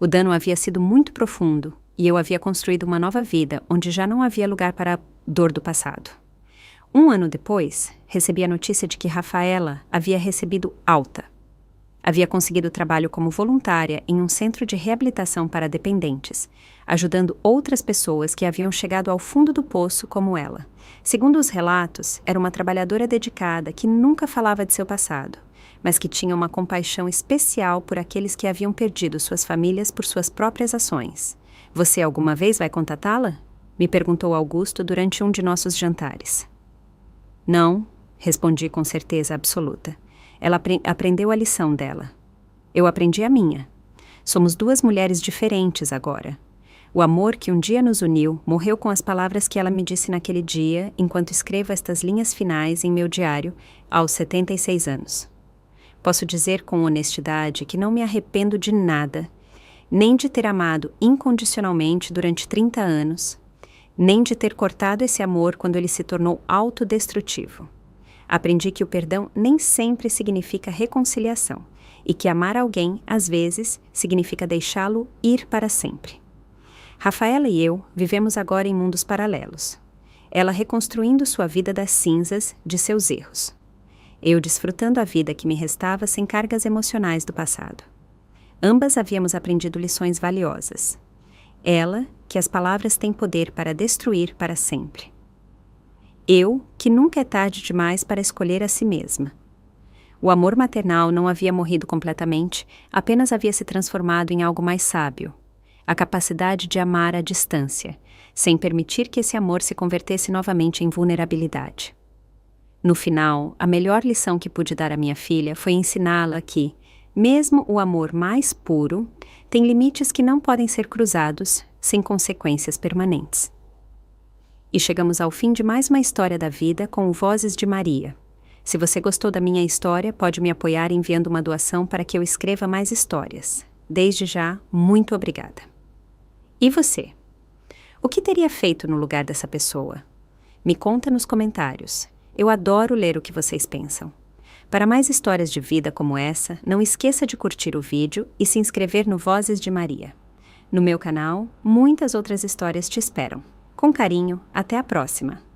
O dano havia sido muito profundo, e eu havia construído uma nova vida onde já não havia lugar para a dor do passado. 1 ano depois, recebi a notícia de que Rafaela havia recebido alta. Havia conseguido trabalho como voluntária em um centro de reabilitação para dependentes, ajudando outras pessoas que haviam chegado ao fundo do poço como ela. Segundo os relatos, era uma trabalhadora dedicada que nunca falava de seu passado, mas que tinha uma compaixão especial por aqueles que haviam perdido suas famílias por suas próprias ações. Você alguma vez vai contatá-la? Me perguntou Augusto durante um de nossos jantares. Não, respondi com certeza absoluta. Ela aprendeu a lição dela. Eu aprendi a minha. Somos 2 mulheres diferentes agora. O amor que um dia nos uniu morreu com as palavras que ela me disse naquele dia, enquanto escrevo estas linhas finais em meu diário, aos 76 anos. Posso dizer com honestidade que não me arrependo de nada, nem de ter amado incondicionalmente durante 30 anos, nem de ter cortado esse amor quando ele se tornou autodestrutivo. Aprendi que o perdão nem sempre significa reconciliação e que amar alguém, às vezes, significa deixá-lo ir para sempre. Rafaela e eu vivemos agora em mundos paralelos. Ela reconstruindo sua vida das cinzas de seus erros. Eu desfrutando a vida que me restava sem cargas emocionais do passado. Ambas havíamos aprendido lições valiosas. Ela, que as palavras têm poder para destruir para sempre. Eu, que nunca é tarde demais para escolher a si mesma. O amor maternal não havia morrido completamente, apenas havia se transformado em algo mais sábio. A capacidade de amar à distância, sem permitir que esse amor se convertesse novamente em vulnerabilidade. No final, a melhor lição que pude dar à minha filha foi ensiná-la que, Mesmo o amor mais puro tem limites que não podem ser cruzados sem consequências permanentes. E chegamos ao fim de mais uma história da vida com Vozes de Maria. Se você gostou da minha história, pode me apoiar enviando uma doação para que eu escreva mais histórias. Desde já, muito obrigada. E você? O que teria feito no lugar dessa pessoa? Me conta nos comentários. Eu adoro ler o que vocês pensam. Para mais histórias de vida como essa, não esqueça de curtir o vídeo e se inscrever no Vozes de Maria. No meu canal, muitas outras histórias te esperam. Com carinho, até a próxima!